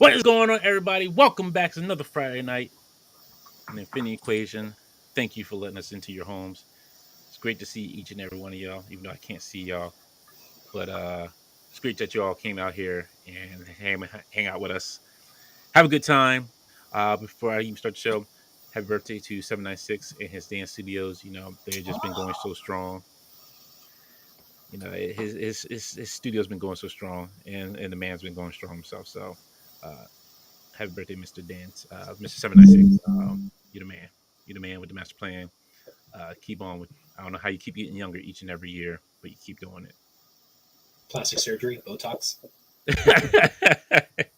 What is going on, everybody? Welcome back to another Friday night in the Infinity Equation. Thank you for letting us into your homes. It's great to see each and every one of y'all, even though I can't see y'all. But it's great that you all came out here and hang out with us. Have a good time. Before I even start the show, happy birthday to 796 and his dance studios. You know, they've just been going so strong. You know, his studio's been going so strong, and the man's been going strong himself. So, uh, happy birthday, Mr. Dance, Mr. 796. You're the man. You're the man with the master plan. Keep on with. I don't know how you keep getting younger each and every year, but you keep doing Plastic surgery, Botox. it.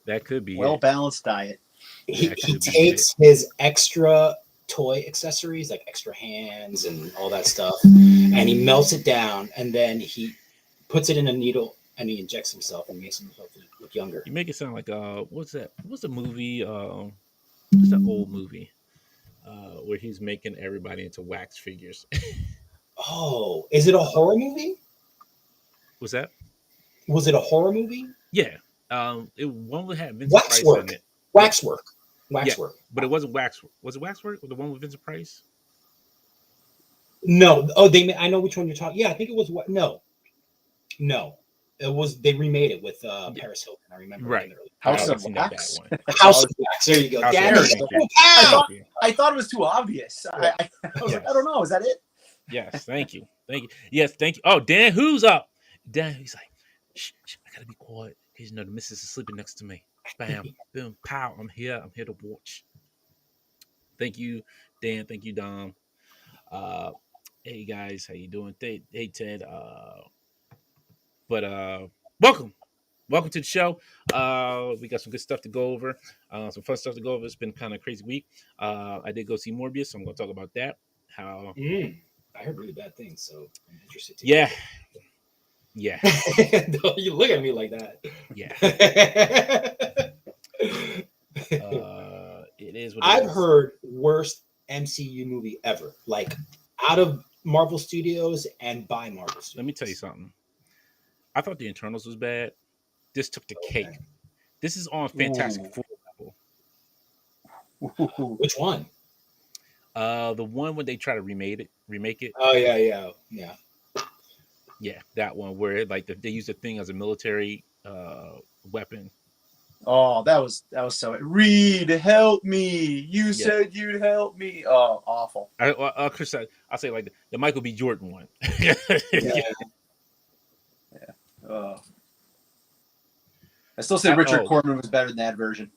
That could be well balanced diet. He takes his extra toy accessories, like extra hands and all that stuff, and he melts it down, and then he puts it in a needle and he injects himself and makes himself look younger. You make it sound like what's that? What's the movie? What's that old movie? Where he's making everybody into wax figures. Oh, is it a horror movie? What's that? Was it a horror movie? Yeah. It one would have Vincent Price Waxwork. on it. Waxwork. Yeah, Waxwork. but it wasn't Waxwork. Was it Waxwork? The one with Vincent Price? No. Oh, I know which one you're talking. Yeah, I think it was what? No. It was. They remade it with Paris Hilton. I remember. Right. House I of seen that Wax. bad one. House of Wax. There you go. House of Damn Wax. it. I thought it was too obvious. I was like, I don't know. Is that it? Yes, thank you. Thank you. Yes, thank you. Oh, Dan, who's up? Dan, he's like, shh, I gotta be quiet. Because you know the missus is sleeping next to me. Bam, boom, pow. I'm here to watch. Thank you, Dan. Thank you, Dom. Uh hey guys, how you doing? Hey Ted. But welcome. Welcome to the show. We got some good stuff to go over. Some fun stuff to go over. It's been kind of a crazy week. I did go see Morbius, so I'm gonna talk about that. How I heard really bad things, so I'm interested to Yeah. Don't you look at me like that. Yeah. It is what I've heard worst MCU movie ever. Like out of Marvel Studios and by Marvel Studios. Let me tell you something. I thought the Internals was bad. This took the cake. This is on Fantastic Four level. Which one? The one when they try to remake it. Oh yeah. Yeah, that one where like they use the thing as a military weapon. Oh, that was so. Reed, help me! You said you'd help me. Oh, awful. Chris, I'll say like the Michael B. Jordan one. Yeah. Oh. I still say Richard Corman was better than that version.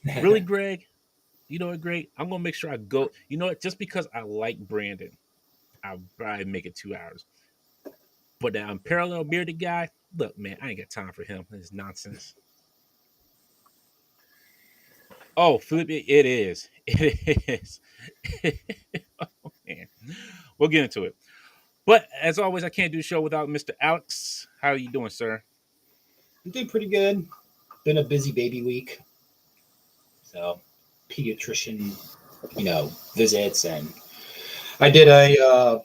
Really, Greg? You know what, Greg? I'm gonna make sure I go. You know what? Just because I like Brandon, I'll probably make it 2 hours. But that unparalleled bearded guy, look, man, I ain't got time for him. It's nonsense. Oh, Philip, it is. It is. Oh, man. We'll get into it. But as always, I can't do the show without Mr. Alex. How are you doing, sir? I'm doing pretty good. Been a busy baby week. So, pediatrician, visits, and I did a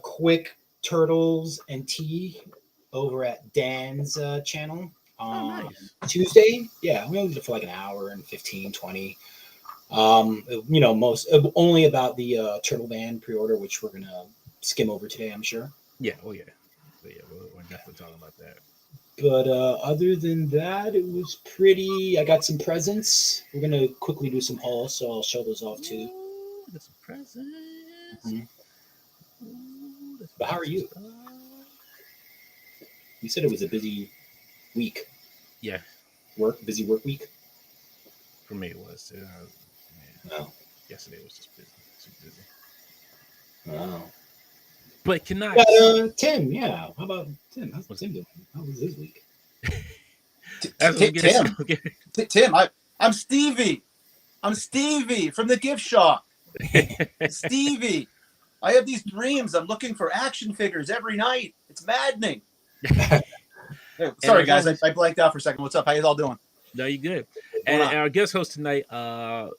quick turtles and tea over at Dan's channel on Tuesday. Yeah, we only did it for like an hour and 15, 20. Only about the Turtle Band pre-order, which we're gonna skim over today, I'm sure. Yeah, we're definitely talking about that. But other than that, it was pretty. I got some presents. We're gonna quickly do some hauls, so I'll show those off too. Ooh, got some presents. Mm-hmm. But how are you? You said it was a busy week. Yeah. Busy work week? For me, it was. Yesterday was just busy. Super busy. Wow. But cannot. Tim, yeah. How about Tim? How's Tim doing? How was his week? Tim, I'm Stevie. I'm Stevie from the gift shop. Stevie. I have these dreams. I'm looking for action figures every night. It's maddening. Sorry, guys. I blanked out for a second. What's up? How you all doing? No, you're good. And our guest host tonight,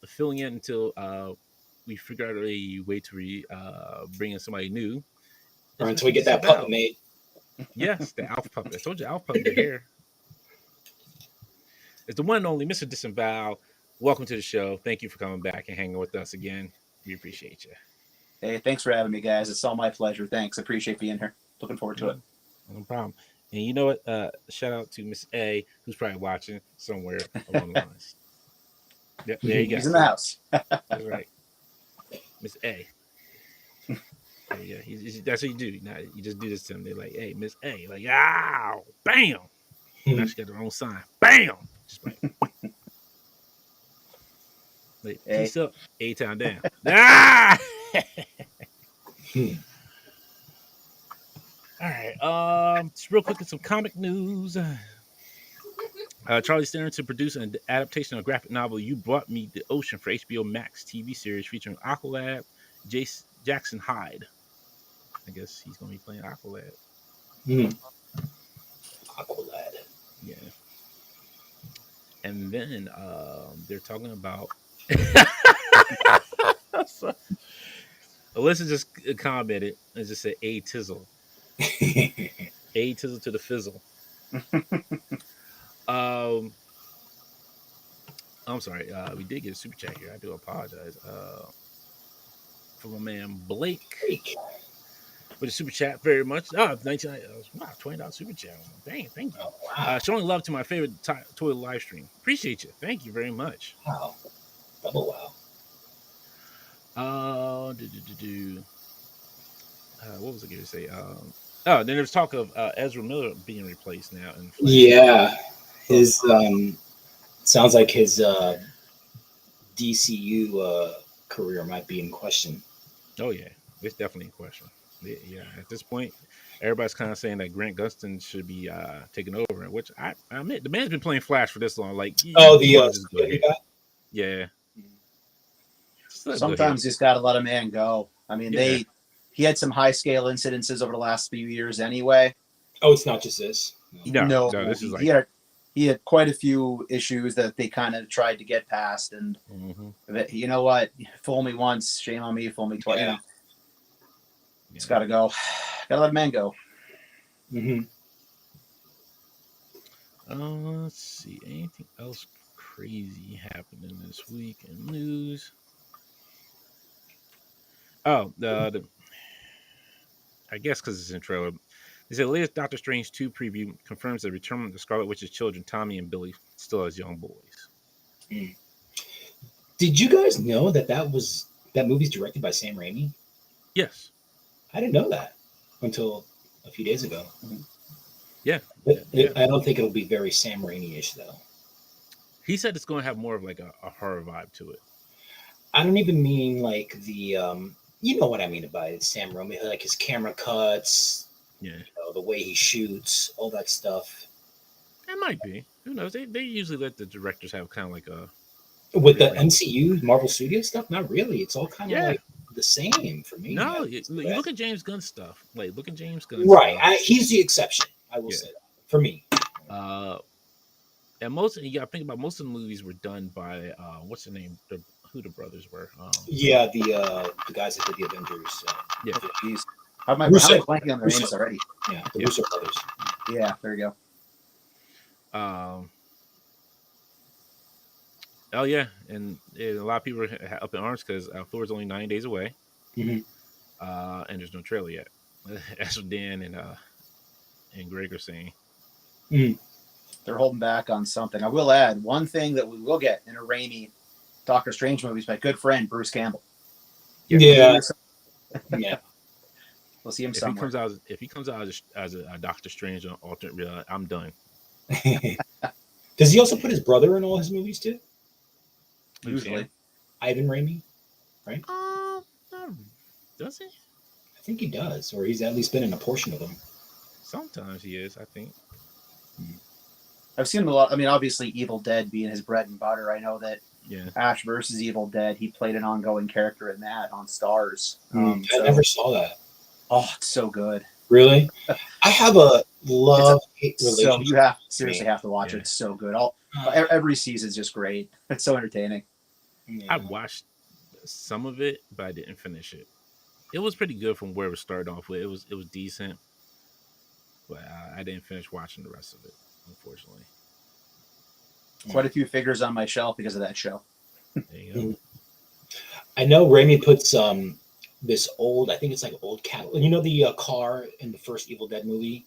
filling in until we figure out a way to bring in somebody new. Or until we get that puppet made. Yes, the Alpha puppet. I told you, Alpha puppet, the hair. It's the one and only Mr. Disavowed. Welcome to the show. Thank you for coming back and hanging with us again. We appreciate you. Hey, thanks for having me, guys. It's all my pleasure. Thanks. Appreciate being here. Looking forward to it. No problem. And you know what? Shout out to Miss A, who's probably watching somewhere along the lines. Yep, there you go. He's in the house. That's right. Miss A. There you go. That's what you do. Now you just do this to them. They're like, hey, Miss A. Like, ow, bam. Now she got her own sign. Bam. Just like, peace up. A-town down. Ah! All right. Just real quick, some comic news. Charlie Stearns to produce an adaptation of a graphic novel "You Brought Me the Ocean" for HBO Max TV series featuring Aqualad, Jackson Hyde. I guess he's going to be playing Aqualad. Aqualad. Yeah. And then they're talking about. Alyssa just commented and just said "A tizzle." A tizzle to the fizzle. I'm sorry. We did get a super chat here. I do apologize. From my man Blake with a super chat very much. Oh, $20 super chat. Dang, thank you. Wow. Showing love to my favorite toy live stream. Appreciate you. Thank you very much. Wow. Double wow. What was I going to say? Then there's talk of Ezra Miller being replaced now. Yeah. His sounds like his DCU career might be in question. Oh yeah, it's definitely in question. Yeah, at this point, everybody's kind of saying that Grant Gustin should be taking over, which I admit the man's been playing Flash for this long. Like, the yeah. Sometimes just got to let a man go. I mean, he had some high scale incidences over the last few years anyway. Oh, it's not just this. No, this is like he had quite a few issues that they kind of tried to get past, and you know what? Fool me once, shame on me. Fool me twice. Yeah. It's got to go. Got to let a man go. Let's see. Anything else crazy happening this week in news? Oh, I guess because it's in trailer. They said the latest Doctor Strange 2 preview confirms the return of the Scarlet Witch's children, Tommy and Billy, still as young boys. Did you guys know that movie's directed by Sam Raimi? Yes. I didn't know that until a few days ago. Yeah. I don't think it'll be very Sam Raimi-ish, though. He said it's going to have more of like a horror vibe to it. I don't even mean like the, you know what I mean by Sam Raimi, like his camera cuts, the way he shoots, all that stuff. It might be. Who knows? They usually let the directors have kind of like a... With the MCU, Marvel Studios stuff? Not really. It's all kind of like the same for me. No, you look at James Gunn stuff. Like, look at James Gunn. Right. He's the exception, I will say that, for me. And you got to think about most of the movies were done by, what's the name? Who the brothers were. The guys that did the Avengers. Geez. How am I blanking on their names already? Yeah, the Russo brothers. Yeah, there you go. Oh yeah, and a lot of people are up in arms because Thor's only 9 days away, and there's no trailer yet. That's what Dan and Greg are saying. They're holding back on something. I will add one thing that we will get in a Raimi Doctor Strange movie is my good friend Bruce Campbell. Yeah. We'll see him somewhere. If he comes out as a Doctor Strange on alternate reality, I'm done. Does he also put his brother in all his movies too? Usually. Ivan Raimi, right? Does he? I think he does, or he's at least been in a portion of them. Sometimes he is, I think. I've seen him a lot. I mean, obviously, Evil Dead being his bread and butter. I know that Ash versus Evil Dead, he played an ongoing character in that on Stars. I never saw that. Oh, it's so good. Really? I have a love-hate relationship. So you seriously have to watch it. It's so good. Every season's just great. It's so entertaining. I watched some of it, but I didn't finish it. It was pretty good from where it started off with. It was decent, but I didn't finish watching the rest of it, unfortunately. Quite a few figures on my shelf because of that show. There you go. I know Raimi puts this old, I think it's like old Cadillac. You know the car in the first Evil Dead movie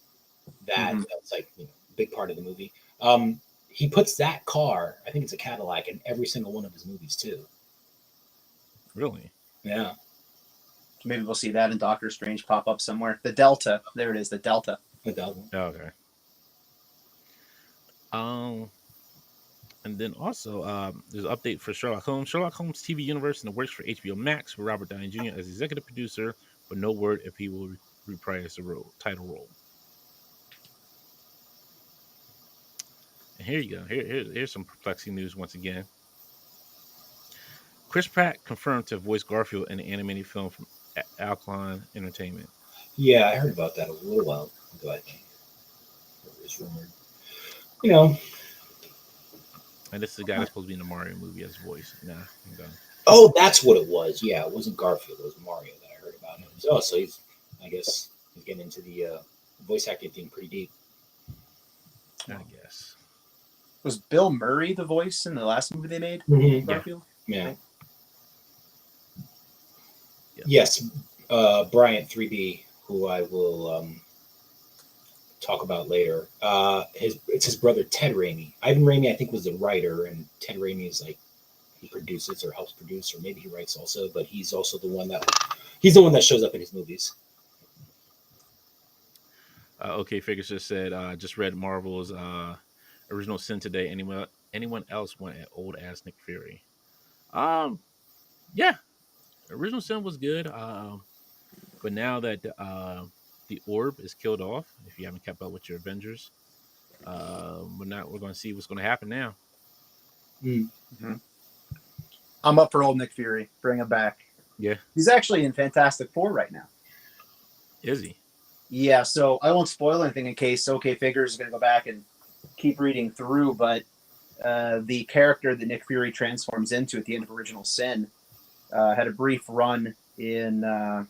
that's like big part of the movie. He puts that car, I think it's a Cadillac, in every single one of his movies too. Really? Yeah. Maybe we'll see that in Doctor Strange pop up somewhere. The Delta. There it is, the Delta. Okay. And then also, there's an update for Sherlock Holmes. Sherlock Holmes TV universe in the works for HBO Max with Robert Downey Jr. as executive producer, but no word if he will reprise the title role. And here you go. Here's some perplexing news once again. Chris Pratt confirmed to voice Garfield in an animated film from Alcon Entertainment. Yeah, I heard about that a little while ago, I think. It was rumored. You know. And this is the guy that's supposed to be in the Mario movie as voice. Nah, I'm done. Oh, that's what it was. Yeah, it wasn't Garfield. It was Mario that I heard about. Oh, so I guess he's getting into the voice acting thing pretty deep. I guess. Was Bill Murray the voice in the last movie they made? Mm-hmm. Garfield? Yeah. Yes, Bryant 3B, who I will talk about later. It's his brother Ted Raimi. Ivan Raimi, I think, was the writer, and Ted Raimi is like he produces or helps produce, or maybe he writes also. But he's also the one that shows up in his movies. Okay, Figures just said, just read Marvel's Original Sin today. Anyone else want an old ass Nick Fury? Yeah, Original Sin was good. But now that the orb is killed off, if you haven't kept up with your Avengers, we're going to see what's going to happen now. Mm-hmm. I'm up for old Nick Fury. Bring him back. Yeah, he's actually in Fantastic Four right now. Is he? Yeah. So I won't spoil anything in case OK Figures is going to go back and keep reading through. But the character that Nick Fury transforms into at the end of Original Sin had a brief run in a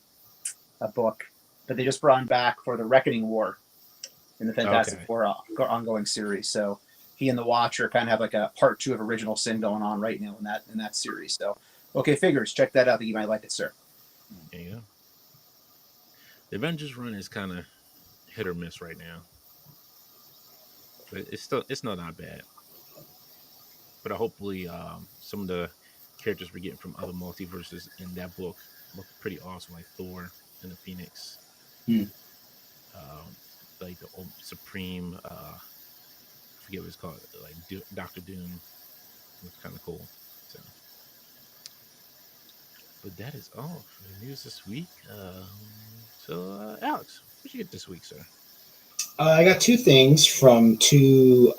book, but they just brought him back for the Reckoning War in the Fantastic Four ongoing series. So he and the Watcher kind of have like a part 2 of Original Sin going on right now in that series. So OK Figures, check that out. I think you might like it, sir. There you go. The Avengers run is kind of hit or miss right now, but it's not that bad. But hopefully, some of the characters we're getting from other multiverses in that book look pretty awesome, like Thor and the Phoenix, like the Supreme. I forget what it's called, like Doctor Doom. It's kind of cool. But that is all for the news this week. So, Alex, what'd you get this week, sir? I got 2 things from 2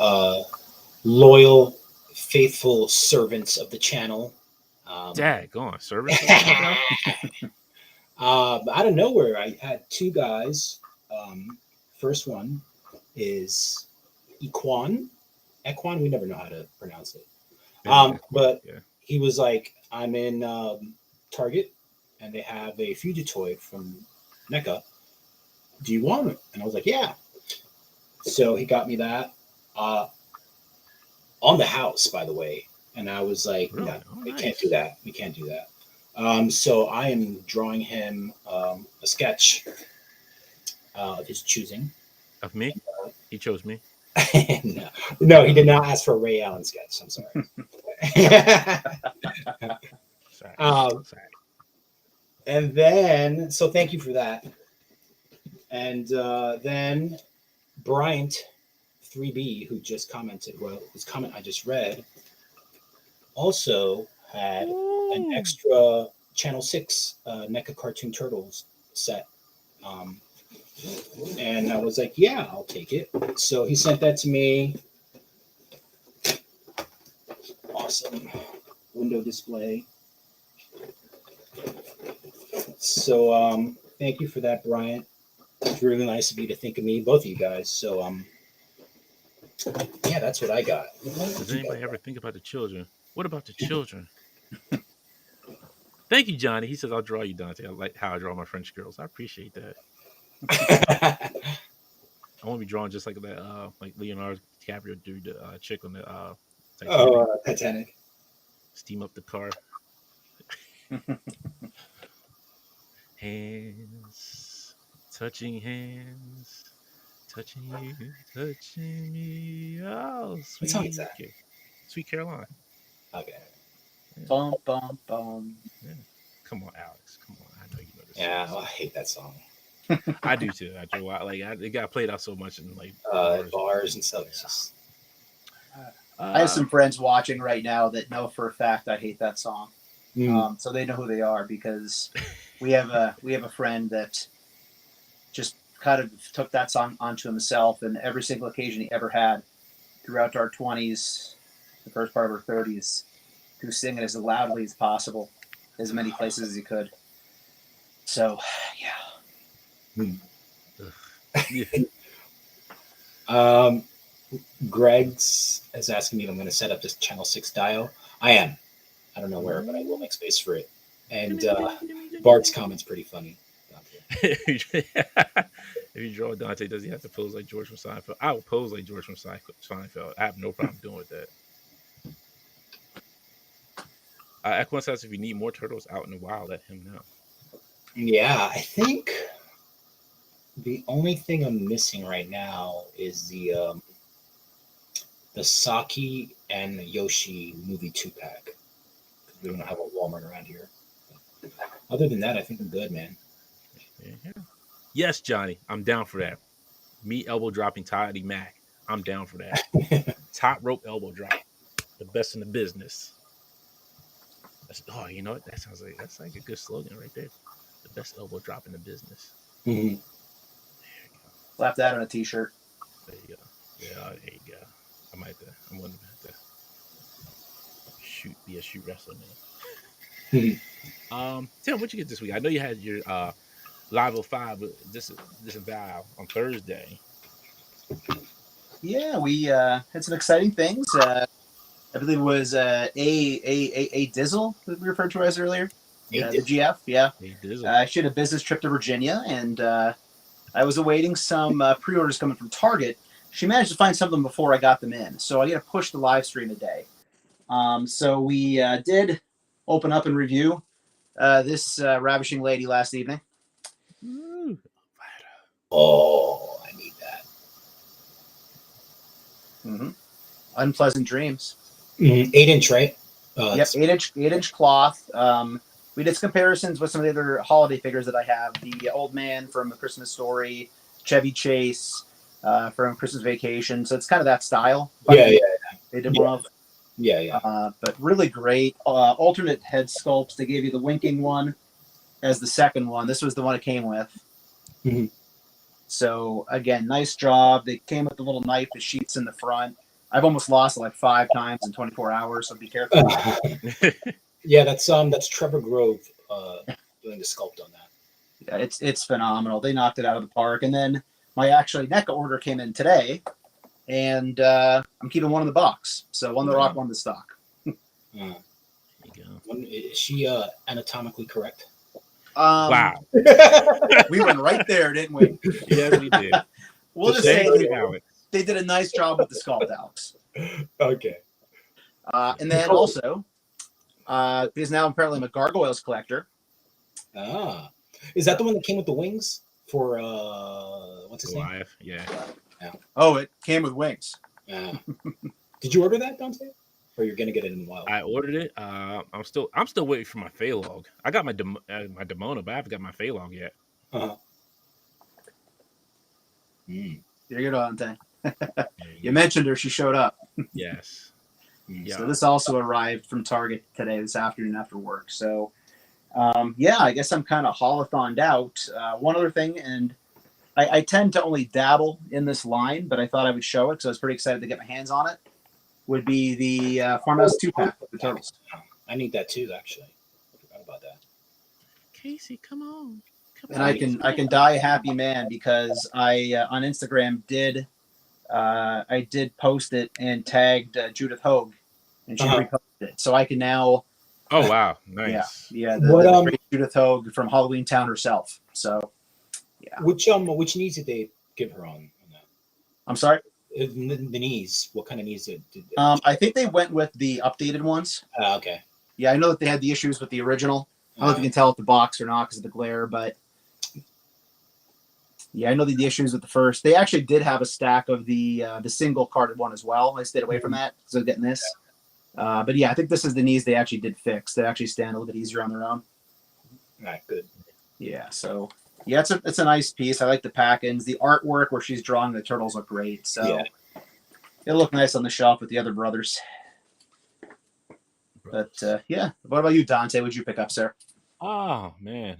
loyal, faithful servants of the channel. Go on, servants. Out of nowhere, I had 2 guys. First one is Equan. We never know how to pronounce it. But he was like, I'm in Target, and they have a Fugitoid from NECA. Do you want it? And I was like, yeah. So he got me that on the house, by the way. And I was like, really? no, we can't do that. We can't do that. So I am drawing him a sketch of his choosing. Of me? He chose me. No, he did not ask for a Ray Allen sketch. I'm sorry. Sorry. And then, so thank you for that. And then Bryant 3B, who just commented, well, his comment I just read, also had an extra Channel 6 NECA Cartoon Turtles set. And I was like, yeah, I'll take it. So he sent that to me. Awesome. Window display. So thank you for that, Bryant. It's really nice of you to think of me, both of you guys. So yeah, that's what I got. Does anybody ever think about the children? What about the children? Thank you, Johnny. He says, I'll draw you, Dante. I like how I draw my French girls. I appreciate that. I want to be drawn just like that, like Leonardo DiCaprio drew the chick on the Titanic. Steam up the car. Hands, touching hands, touching you, touching me. Oh, What song is that? Sweet Caroline. Okay. Yeah. Bum, bum, bum. Yeah. Come on, Alex. Come on. I know you know this. Yeah, well, I hate that song. I do too. After a while, it got played out so much in like bars and stuff. It's just. I have some friends watching right now that know for a fact I hate that song. So they know who they are because we have a friend that just kind of took that song onto himself, and every single occasion he ever had throughout our 20s, the first part of our 30s, to sing it as loudly as possible, as many places as he could. So, yeah. Yeah. Greg's is asking me if I'm going to set up this Channel 6 dial. I am. I don't know where, but I will make space for it. And Bart's comment's pretty funny. If you draw Dante, does he have to pose like George from Seinfeld? I would pose like George from Seinfeld. I have no problem doing with that. Equine says if you need more turtles out in the wild, let him know. Yeah, I think the only thing I'm missing right now is the Saki and Yoshi movie 2-pack. We don't have a Walmart around here. Other than that, I think I'm good, man. Yeah. Yes, Johnny, I'm down for that. Me elbow dropping Toddy Mac. I'm down for that. Top rope elbow drop. The best in the business. You know what? That's like a good slogan right there. The best elbow drop in the business. Mm-hmm. There you go. Slap that on a t-shirt. There you go. Yeah, there you go. I'm going to have to be a shoot wrestler now. Mm-hmm. Tim, what'd you get this week? I know you had your Live 05, but Disavowed on Thursday. Yeah, we had some exciting things. I believe it was a Dizzle that we referred to as earlier. The GF, yeah. She had a business trip to Virginia, and I was awaiting some pre-orders coming from Target. She managed to find some of them before I got them in, so I got to push the live stream a day. So we did open up and review this ravishing lady last evening. Ooh. Oh, I need that. Mm-hmm. Unpleasant dreams. 8-inch, right? Yep, 8-inch cloth. We did some comparisons with some of the other holiday figures that I have. The Old Man from A Christmas Story, Chevy Chase from Christmas Vacation. So it's kind of that style. Yeah. They did one of. Yeah. But really great. Alternate head sculpts. They gave you the winking one as the second one. This was the one it came with. Mm-hmm. So again, nice job. They came with the little knife, the sheaths in the front. I've almost lost it like 5 times in 24 hours, so be careful. Yeah, that's Trevor Grove doing the sculpt on that. Yeah, it's phenomenal. They knocked it out of the park. And then my actually NECA order came in today, and I'm keeping one in the box. So one the rock, one the stock. There you go. Is she anatomically correct? Wow. We went right there, didn't we? Yes, we did. We'll just say they did a nice job with the sculpt, Alex. Okay. And then also, because now apparently I'm a gargoyles collector. Is that the one that came with the wings for what's his name? Yeah. Oh, it came with wings. Did you order that, Dante? Or you're gonna get it in the wild? I ordered it. I'm still waiting for my Phalog. I got my Demona, but I haven't got my Phalog yet. There you go, Dante. You mentioned her. She showed up. Yes. Yeah. So this also arrived from Target today, this afternoon after work. So, I guess I'm kind of holothoned out. One other thing, and I tend to only dabble in this line, but I thought I would show it, so I was pretty excited to get my hands on it, would be the Farmhouse 2-pack with the turtles. I need that too, actually. I forgot about that. Casey, come on. And I can die a happy man because I on Instagram did post it and tagged Judith Hogue, and she reposted it. So I can now. Oh wow! Nice. Yeah. The great Judith Hogue from Halloween Town herself. So, yeah. Which knees did they give her on that? I'm sorry. The knees. What kind of knees did I think they went with the updated ones. okay. Yeah, I know that they had the issues with the original. I don't know if you can tell with the box or not because of the glare, but yeah, I know the issues with the first. They actually did have a stack of the single carded one as well. I stayed away from that because I was getting this. But yeah, I think this is the knees they actually did fix. They actually stand a little bit easier on their own. All right, good. Yeah, so yeah, it's a nice piece. I like the pack-ins. The artwork where she's drawing the turtles look great. So Yeah. it'll look nice on the shelf with the other brothers. But yeah, what about you, Dante? What'd you pick up, sir? Oh man.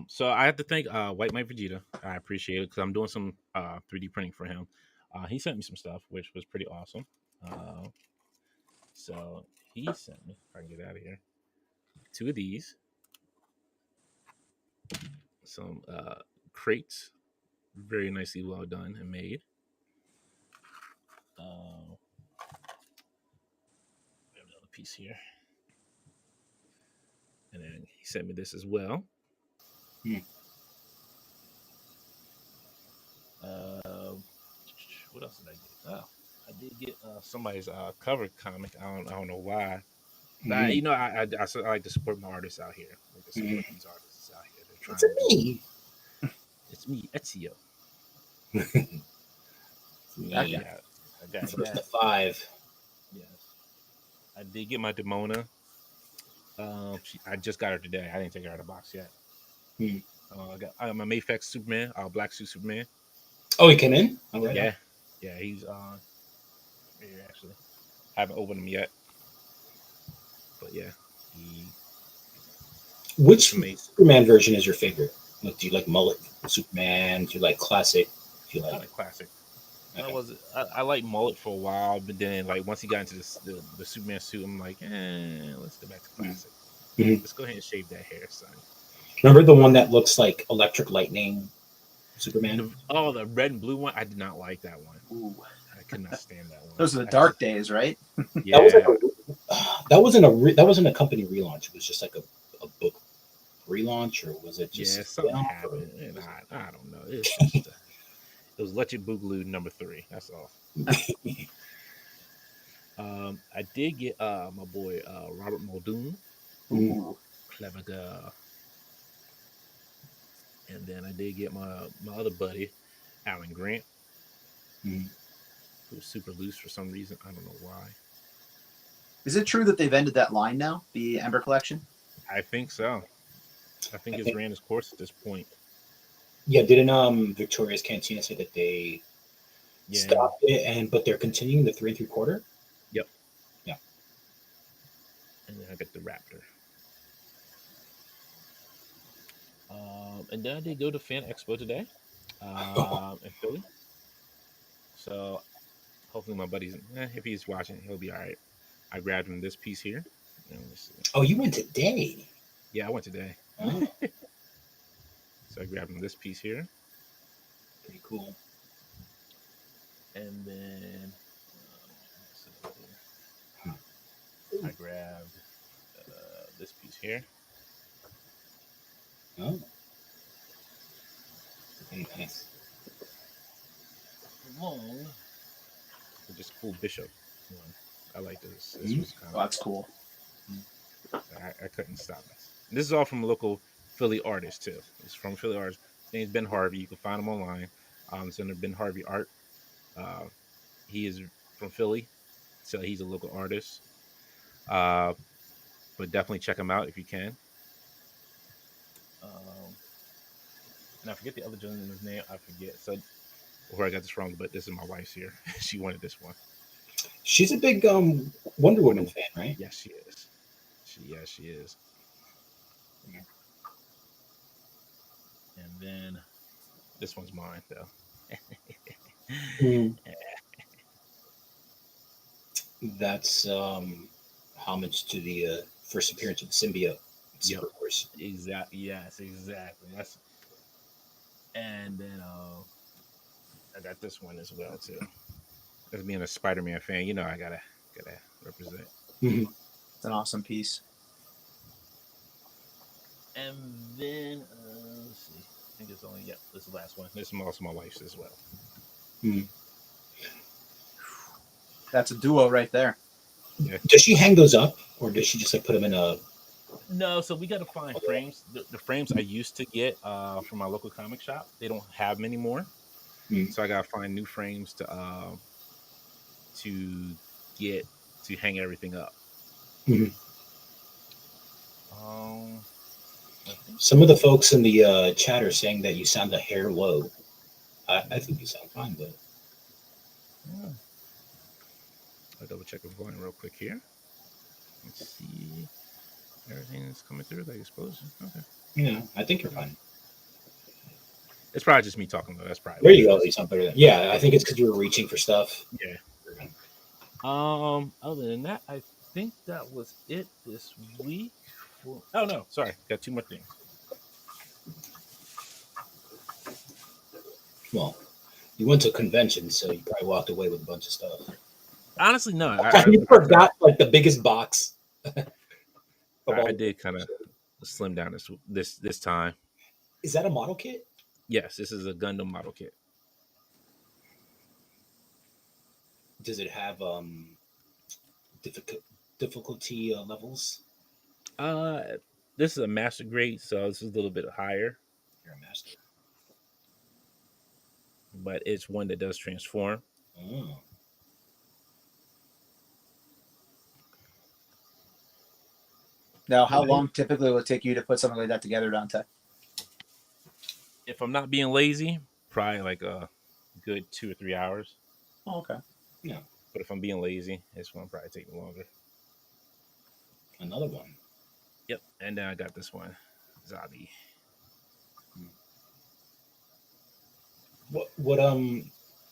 So I have to thank White Mike Vegeta. I appreciate it because I'm doing some 3D printing for him. He sent me some stuff, which was pretty awesome. So he sent me. If I can get out of here, 2 of these, some crates, very nicely well done and made. We have another piece here, and then he sent me this as well. What else did I get? Oh, I did get somebody's cover comic. I don't know why. But, you know, I like to support my artists out here. I like to support these artists out here. They're trying It's me. It's me, Ezio. Yeah. I got First that. to 5. Yes, I did get my Demona. I just got her today. I didn't take her out of the box yet. I got my Mayfex Superman, Black Suit Superman. Oh, he came in? Oh, right. Yeah, he's here actually. I haven't opened him yet. But yeah, which Superman version is your favorite? Like, do you like mullet Superman? Do you like classic? Do you I like classic. Okay. I liked mullet for a while, but then like once he got into the Superman suit, I'm like, let's go back to classic. Let's go ahead and shave that hair, son. Remember the one that looks like Electric Lightning Superman? The red and blue one. I did not like that one. Ooh. I could not stand that one. Those are the dark days, right? Yeah. That wasn't a company relaunch. It was just like a book relaunch, or was it just something happened? And I don't know. It was Electric Boogaloo number 3. That's all. I did get my boy Robert Muldoon. Ooh. Clever girl. And then I did get my other buddy, Alan Grant, who's super loose for some reason. I don't know why. Is it true that they've ended that line now, the Ember Collection? I think so. I think it's ran its course at this point. Yeah, didn't Victoria's Cantina say that they stopped it, but they're continuing the 3 3/4? Yep. Yeah. And then I got the Raptor. And then I did go to Fan Expo today in Philly. So hopefully my buddy's, if he's watching, he'll be all right. I grabbed him this piece here. Oh, you went today? Yeah, I went today. Oh. So I grabbed him this piece here. Pretty cool. And then I grabbed this piece here. Oh. Very nice. Just cool Bishop one. I like this. This was kind of that's cool. I couldn't stop this. This is all from a local Philly artist too. It's from Philly artist. His name's Ben Harvey. You can find him online. It's under Ben Harvey Art. He is from Philly, so he's a local artist. But definitely check him out if you can. And I forget the other gentleman's name. I forget. So where I got this wrong, but this is my wife's here. She wanted this one. She's a big Wonder Woman fan, right? Yes, she is. She is. Yeah. And then this one's mine, though. That's homage to the first appearance of the symbiote. Super Force. Exactly. Yes, exactly. That's. And then I got this one as well too. As being a Spider-Man fan, you know I gotta represent. It's an awesome piece. And then let's see. I think it's only this is the last one. This is also my wife's as well. That's a duo right there. Does she hang those up, or does she just like put them in a? No, so we got to find frames. The frames I used to get from my local comic shop, they don't have them anymore. Hmm. So I got to find new frames to get to hang everything up. Mhm. Um, I think Some of the folks in the chat are saying that you sound a hair low. I think you sound fine, but yeah. I'll double check the volume real quick here. Let's see. Everything's coming through like it's supposed to. Okay. I think you're fine. It's probably just me talking though. That's probably There what you it go. is. You sound better. Yeah, I think it's because you were reaching for stuff. Yeah. Other than that, I think that was it this week. Oh no, sorry, got two more things. Well, you went to a convention, so you probably walked away with a bunch of stuff. Honestly, no. You forgot like the biggest box. I did kind of slim down this time. Is that a model kit? Yes, this is a Gundam model kit. Does it have difficulty levels? Uh, this is a master grade, so this is a little bit higher, You're a master. but it's one that does transform. Oh. Now, how long typically will it take you to put something like that together, Dante? If I'm not being lazy, probably like a good 2 or 3 hours. Oh, okay. Yeah. But if I'm being lazy, this one probably take me longer. Another one. Yep, and then I got this one, Zabi. What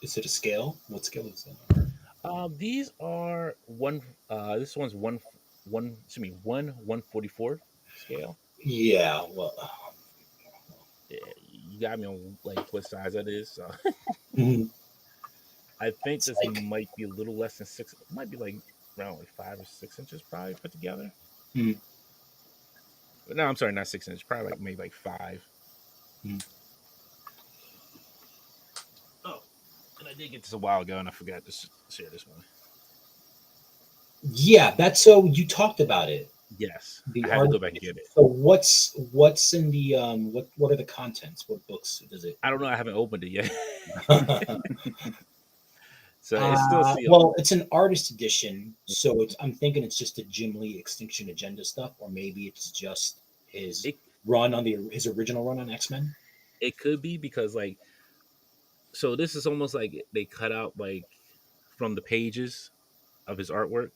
is it a scale? What scale is it? These are one. This one's one. Excuse me, 1/144 scale. Yeah. Well. Yeah, you got me on like what size that is. So Mhm. I think It's this like might be a little less than 6. It might be like around like 5 or 6 inches, probably put together. Mhm. But no, I'm sorry, not 6 inches. Probably like maybe like 5. Mhm. Oh, and I did get this a while ago, and I forgot to share this one. Yeah, that's so you talked about it. Yes, The I had to art. go back and get it. So what's in the what are the contents? What books does it? I don't know. I haven't opened it yet, so it's still sealed. Well, it's an artist edition, so I'm thinking it's just a Jim Lee Extinction Agenda stuff, or maybe it's just his It run on his original run on X-Men. it could be because like so this is almost like they cut out like from the pages of his artwork,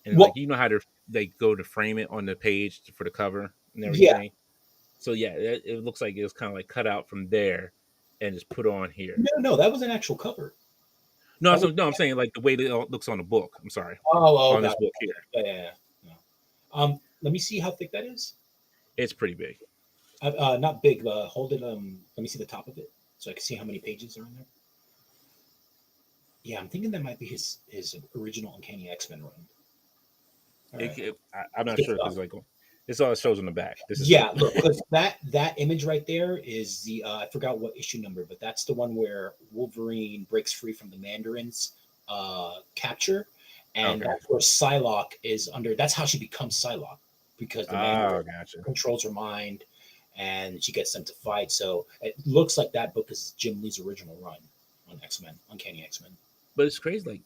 and like Well, you know how they go to frame it on the page for the cover and yeah, everything. So yeah, it looks like it was kind of like cut out from there and just put on here. no, that was an actual cover. No, That so was, no, I'm saying like the way that it looks on the book. I'm sorry, on got this it. book here, Yeah. No. Let me see how thick that is. it's pretty big. Not big. Hold it. Let me see the top of it, so I can see how many pages are in there. Yeah, I'm thinking that might be his original Uncanny X-Men run. All right. I'm not Good sure stuff. because like this all it shows on the back. This is Yeah, it. look, because that image right there is the I forgot what issue number, but that's the one where Wolverine breaks free from the Mandarin's capture, and Okay. that's where Psylocke is under. That's how she becomes Psylocke because the Oh, Mandarin gotcha. controls her mind, and she gets them to fight. So it looks like that book is Jim Lee's original run on X-Men, Uncanny X-Men. But it's crazy. Like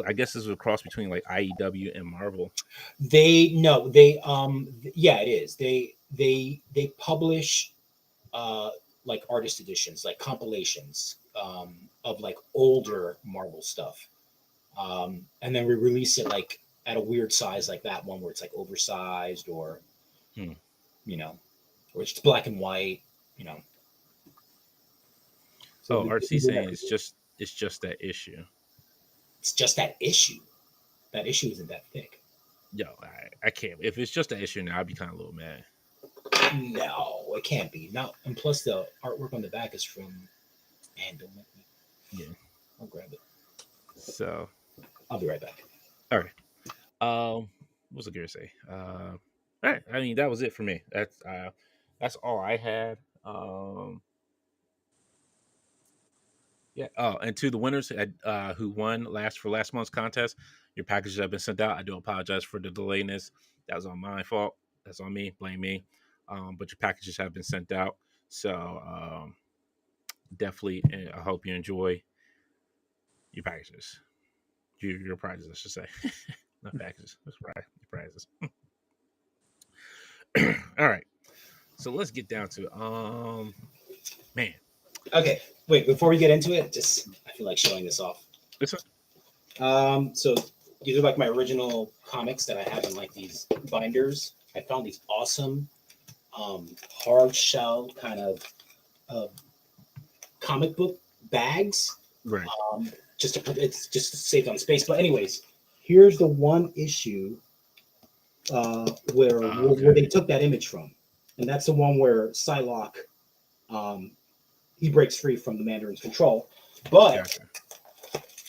I guess this is a cross between like IEW and Marvel. Yeah, it is. They publish like artist editions, like compilations of like older Marvel stuff, and then we release it like at a weird size, like that one where it's like oversized, or Hmm. you know, or it's black and white, you know. So Oh, RC saying it's just that issue. it's just that issue. That issue isn't that thick. Yo, I can't. If it's just that issue now, I'd be kind of a little mad. No, it can't be. Not and plus the artwork on the back is from. And don't let me. Yeah. I'll grab it. So, I'll be right back. all right. What was I gonna say? All right. I mean, that was it for me. That's all I had. Yeah. Oh, and to the winners who won last month's contest, your packages have been sent out. I do apologize for the delayedness. That was on my fault. That's on me. Blame me. But your packages have been sent out. So definitely, I hope you enjoy your packages. Your prizes, I should say. Not packages. That's right. Your prizes. All right. So let's get down to man. Okay, wait. Before we get into it, just I feel like showing this off. It's a, So these are like my original comics that I have in like these binders. I found these awesome hard shell kind of uh, comic book bags. right. Just to put it's just to save on space. But anyways, here's the one issue where they took that image from, and that's the one where Psylocke he breaks free from the Mandarin's control. But Gotcha.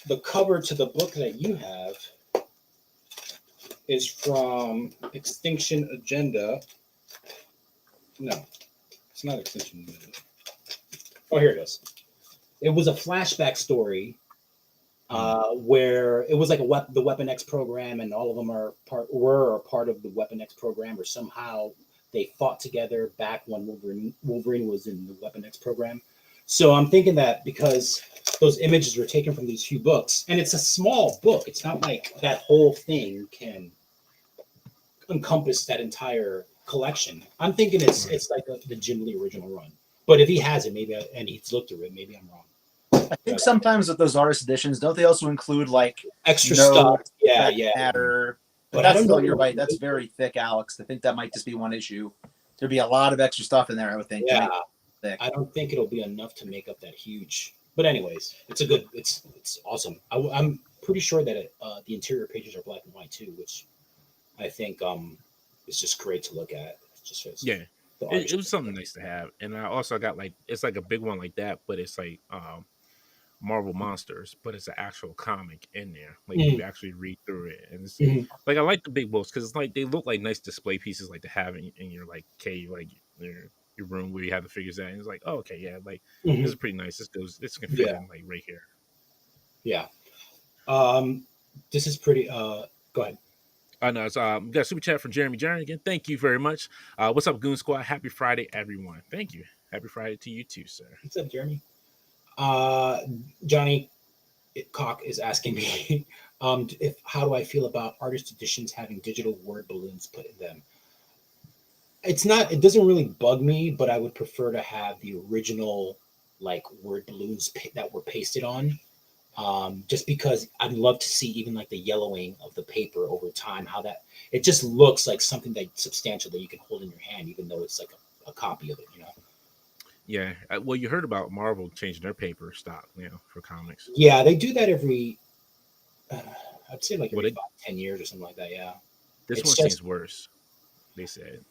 the cover to the book that you have is from Extinction Agenda. No, it's not Extinction Agenda. Oh, here it is. It was a flashback story where it was like the Weapon X program, and all of them were part of the Weapon X program, or somehow they fought together back when Wolverine was in the Weapon X program. So I'm thinking that because those images were taken from these few books, and it's a small book, it's not like that whole thing can encompass that entire collection. I'm thinking it's like the Jim Lee original run. But if he has it, and he's looked through it, maybe I'm wrong. I think sometimes with those artist editions, don't they also include like Extra stuff? Yeah. Matter. But that's I don't still, know. you're right. That's very thick, Alex. I think that might just be one issue. There'd be a lot of extra stuff in there, I would think. Yeah. Thick. I don't think it'll be enough to make up that huge. But anyways, it's awesome. I'm pretty sure that the interior pages are black and white too, which I think is just great to look at. It's just Yeah. It was something nice to have. And I also got like it's like a big one like that, but it's like Marvel Monsters, but it's an actual comic in there. Like you actually read through it, and it's like I like the big books because it's like they look like nice display pieces, like to have in your like cave, like your room where you have the figures at. And it's like, oh, okay, yeah, like this is pretty nice. This can fit in like right here. Yeah. This is pretty. Go ahead. I know. It's we got a super chat from Jeremy Jarn again. Thank you very much. What's up, Goon Squad? Happy Friday, everyone. Thank you. Happy Friday to you too, sir. What's up, Jeremy? Johnny Cock is asking me how do I feel about artist editions having digital word balloons put in them. It doesn't really bug me, but I would prefer to have the original like word balloons that were pasted on, just because I'd love to see even like the yellowing of the paper over time, how that it just looks like something that's substantial that you can hold in your hand, even though it's like a copy of it, you know. Yeah, well, you heard about Marvel changing their paper stock, for comics. Yeah, they do that every, I'd say like every 10 years or something like that. Yeah. This one seems worse. They said.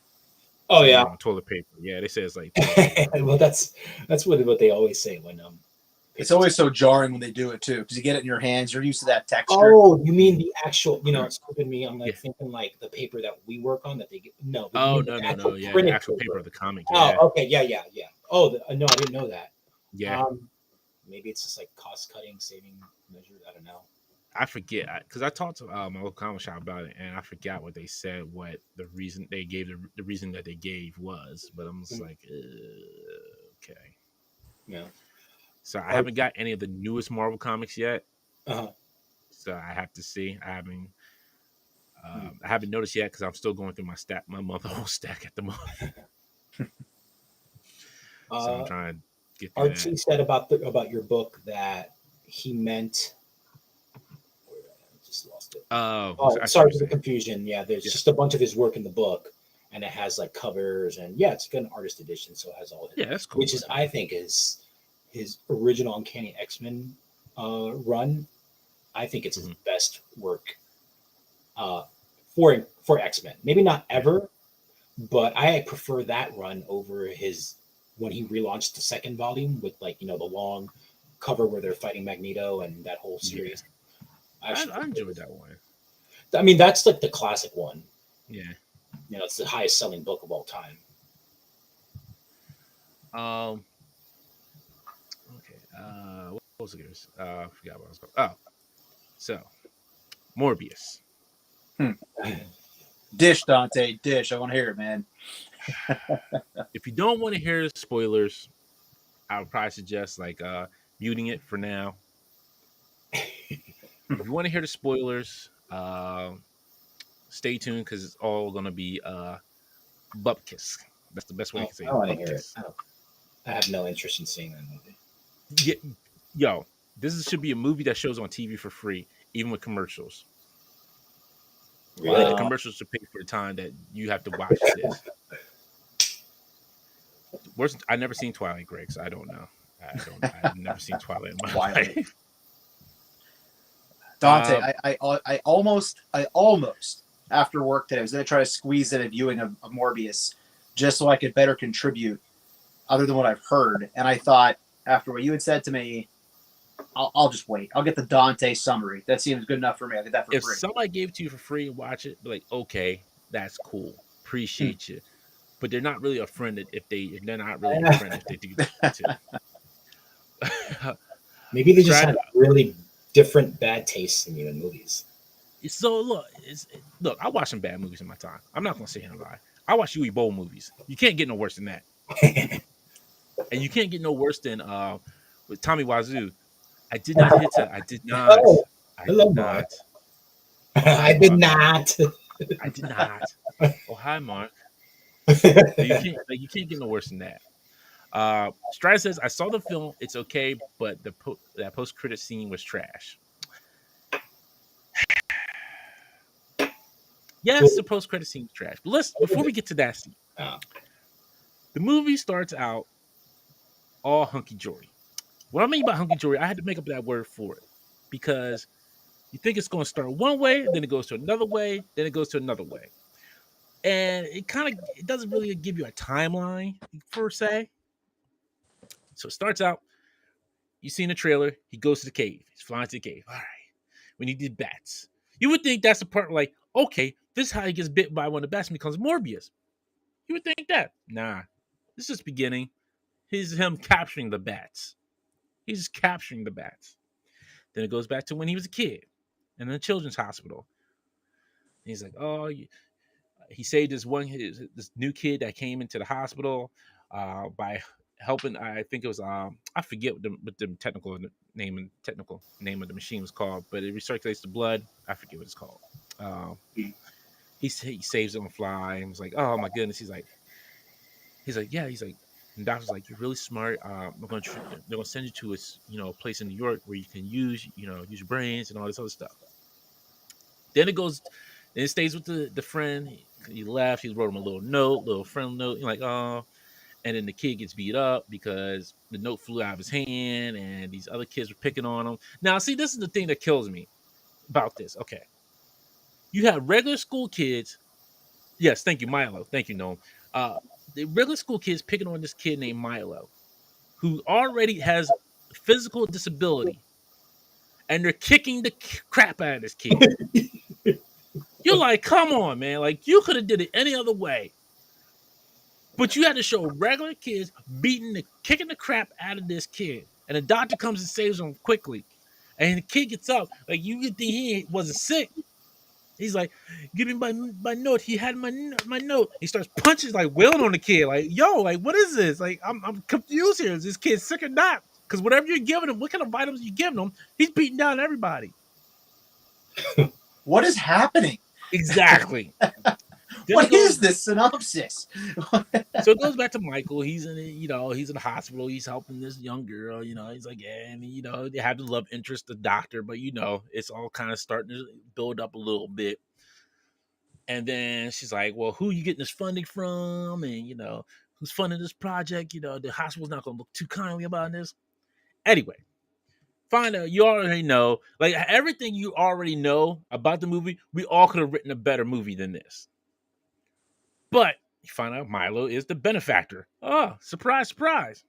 Oh yeah, toilet paper. Yeah, they say it's like. Well, that's what they always say when It's always so jarring when they do it too, because you get it in your hands. You're used to that texture. Oh, you mean the actual? It's stupid me. I'm like thinking like the paper that we work on that they get. No. Oh no. Yeah, the actual paper of the comic. Yeah. Oh, okay. Yeah. Oh, no, I didn't know that. Yeah. Maybe it's just like cost cutting, saving measure. I don't know. I forget because I talked to my local comic shop about it, and I forgot what they said. What the reason they gave the reason that they gave was, but I'm just like, okay. Yeah. So I haven't got any of the newest Marvel comics yet. Uh-huh. So I have to see. I haven't noticed yet because I'm still going through my month-old stack at the moment. So I'm trying to get through Archie that. said about your book that he meant. I just lost it. Sorry for the confusion. Yeah, there's just a bunch of his work in the book, and it has like covers, and it's an artist edition, so it has all. That's cool. Which is, I think, is his original Uncanny X-Men run. I think it's his best work for X-Men. Maybe not ever, but I prefer that run over his when he relaunched the second volume with the long cover where they're fighting Magneto and that whole series. Yeah. I enjoyed that one. I mean, that's like the classic one. Yeah. It's the highest selling book of all time. Okay. What was I forgot what I was going. Oh, so Morbius. Dish, Dante, dish. I want to hear it, man. If you don't want to hear spoilers, I would probably suggest muting it for now. If you want to hear the spoilers, stay tuned because it's all gonna be bupkis. That's the best way I can say it. I want to hear it. Bupkis. I have no interest in seeing that movie. Yeah, yo, should be a movie that shows on TV for free, even with commercials. Really? The commercials should pay for the time that you have to watch this. Worst, I never seen Twilight, Greg, so I don't know. I've never seen Twilight in my life. Dante, I almost after work today, I was going to try to squeeze in a viewing of Morbius just so I could better contribute other than what I've heard. And I thought, after what you had said to me, I'll just wait. I'll get the Dante summary. That seems good enough for me. I'll get that for free. If somebody gave it to you for free and watch it, be like, okay, that's cool. Appreciate you. But they're not really a friend if they're not really a friend if they do that too. Maybe they just have really different bad tastes than you in movies. So look, I watch some bad movies in my time. I'm not gonna sit here and lie. I watch Yui Bowl movies. You can't get no worse than that. And you can't get no worse than with Tommy Wiseau. I did not hit it. I did not. Oh, I did not. I did not. I did not. Oh, hi, Mark. You can't get no worse than that. Strider says, I saw the film. It's okay, but that post-credit scene was trash. Yes, the post-credit scene was trash. But before we get to that scene, the movie starts out all hunky-dory. What I mean by hunky-dory, I had to make up that word for it because you think it's going to start one way, then it goes to another way, then it goes to another way. And it doesn't really give you a timeline per se. So it starts out, you see in the trailer, he goes to the cave. He's flying to the cave. All right. When he did bats. You would think that's the part like, okay, this is how he gets bit by one of the bats and becomes Morbius. You would think that. Nah. This is beginning. He's him capturing the bats. He's just capturing the bats. Then it goes back to when he was a kid in the children's hospital. And he's like, oh, he saved this new kid that came into the hospital by helping. I think it was I forget what the technical name of the machine was called, but it recirculates the blood. I forget what it's called. He saves him on the fly and was like, oh my goodness. He's like, yeah. He's like, and the doctor's like, you're really smart. They're gonna send you to a place in New York where you can use your brains and all this other stuff. Then it stays with the friend. He left. He wrote him a little friendly note. You're like, oh, and then the kid gets beat up because the note flew out of his hand, and these other kids were picking on him. Now, see, this is the thing that kills me about this. Okay, you have regular school kids. Yes, thank you, Milo. Thank you, Noam. The regular school kids picking on this kid named Milo, who already has physical disability, and they're kicking the crap out of this kid. You're like, come on, man. Like, you could have did it any other way. But you had to show regular kids kicking the crap out of this kid. And the doctor comes and saves him quickly. And the kid gets up. Like, you would think he wasn't sick. He's like, give me my note. He had my note. He starts punching, like, wailing on the kid. Like, yo, like, what is this? Like, I'm confused here. Is this kid sick or not? Because whatever you're giving him, what kind of vitamins you're giving him, he's beating down everybody. What is happening? Exactly. What is this synopsis? So it goes back to Michael. He's in the hospital. He's helping this young girl. He's like, yeah, and they have the love interest, the doctor, but it's all kind of starting to build up a little bit. And then she's like, well, who are you getting this funding from? And who's funding this project? The hospital's not going to look too kindly about this. Anyway, find out. You already know, like everything you already know about the movie. We all could have written a better movie than this. But you find out Milo is the benefactor. Oh, surprise, surprise.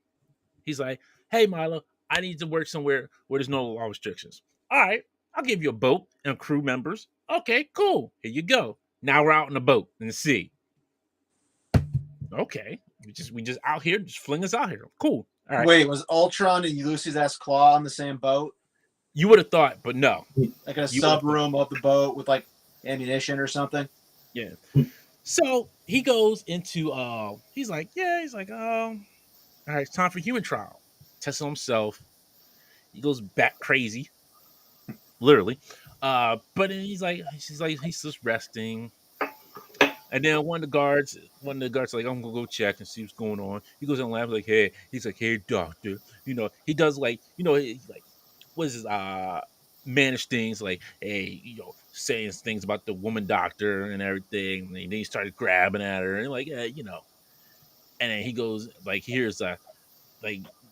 He's like, hey, Milo, I need to work somewhere where there's no law restrictions. All right, I'll give you a boat and crew members. Okay, cool. Here you go. Now we're out in the boat in the sea. Okay, we just out here, just fling us out here. Cool. All right. Wait, was Ultron and Ulysses S. Claw on the same boat? You would have thought, but no. Like in a You sub room of the boat with like ammunition or something? Yeah. So he goes into he's like, all right, it's time for human trial. Tests on himself. He goes back crazy, literally. But then he's just resting. And then one of the guards like, I'm gonna go check and see what's going on. He goes in the lab, like, hey, he's like, hey, doctor. He does like, like, what is his manage things like, hey, saying things about the woman doctor and everything. And then he started grabbing at her and like, and then he goes like, here's like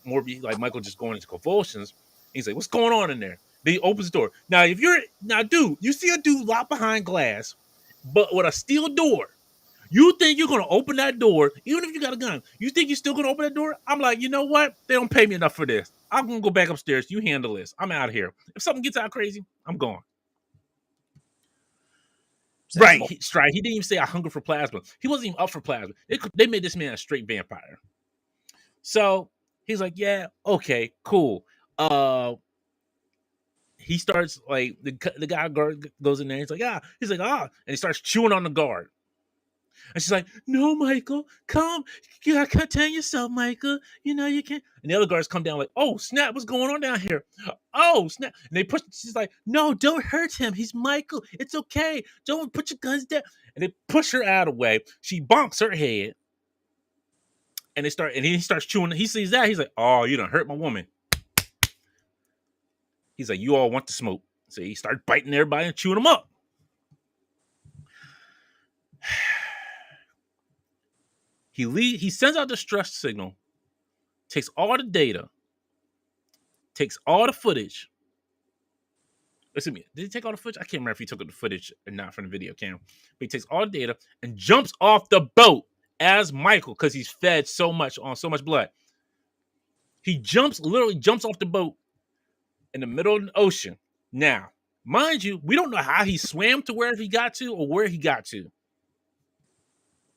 Morbius, like Michael just going into convulsions. He's like, what's going on in there? Then he opens the door. Now, dude, you see a dude locked behind glass, but with a steel door. You think you're gonna open that door, even if you got a gun? You think you're still gonna open that door? I'm like, you know what? They don't pay me enough for this. I'm gonna go back upstairs. You handle this. I'm out of here. If something gets out crazy, I'm gone. Right, Stride. He didn't even say I hunger for plasma. He wasn't even up for plasma. They made this man a straight vampire. So he's like, yeah, okay, cool. He starts like the guy guard goes in there. He's like, and he starts chewing on the guard. And she's like, no, Michael, come. You gotta contain yourself, Michael. You can't. And the other guards come down like, oh, snap, what's going on down here? Oh, snap. And they push, she's like, no, don't hurt him. He's Michael. It's okay. Don't put your guns down. And they push her out of the way. She bonks her head. And he starts chewing. He sees that. He's like, oh, you done hurt my woman. He's like, you all want to smoke. So he starts biting everybody and chewing them up. He sends out the stress signal, takes all the data, takes all the footage. Listen to me. Did he take all the footage? I can't remember if he took the footage or not from the video cam. But he takes all the data and jumps off the boat as Michael because he's fed so much blood. He literally jumps off the boat in the middle of the ocean. Now, mind you, we don't know how he swam to where he got to or where he got to.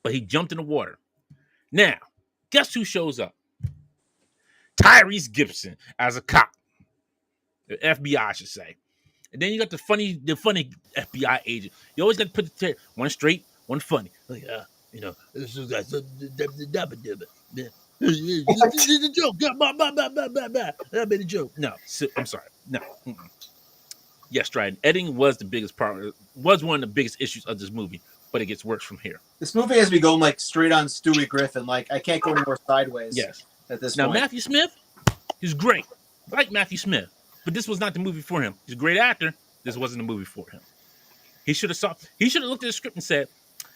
But he jumped in the water. Now, guess who shows up? Tyrese Gibson as a cop. The FBI, I should say. And then you got the funny FBI agent. You always got to put the one straight, one funny. Like, this is a joke. I made a joke. No, I'm sorry. No. Yes, Dryden. Editing was the biggest part. Was one of the biggest issues of this movie, but it gets worse from here. This movie has me going like straight on Stewie Griffin. Like I can't go anywhere sideways. Yes. At this now, point. Matthew Smith, he's great. I like Matthew Smith, but this was not the movie for him. He's a great actor. This wasn't the movie for him. He should have looked at the script and said,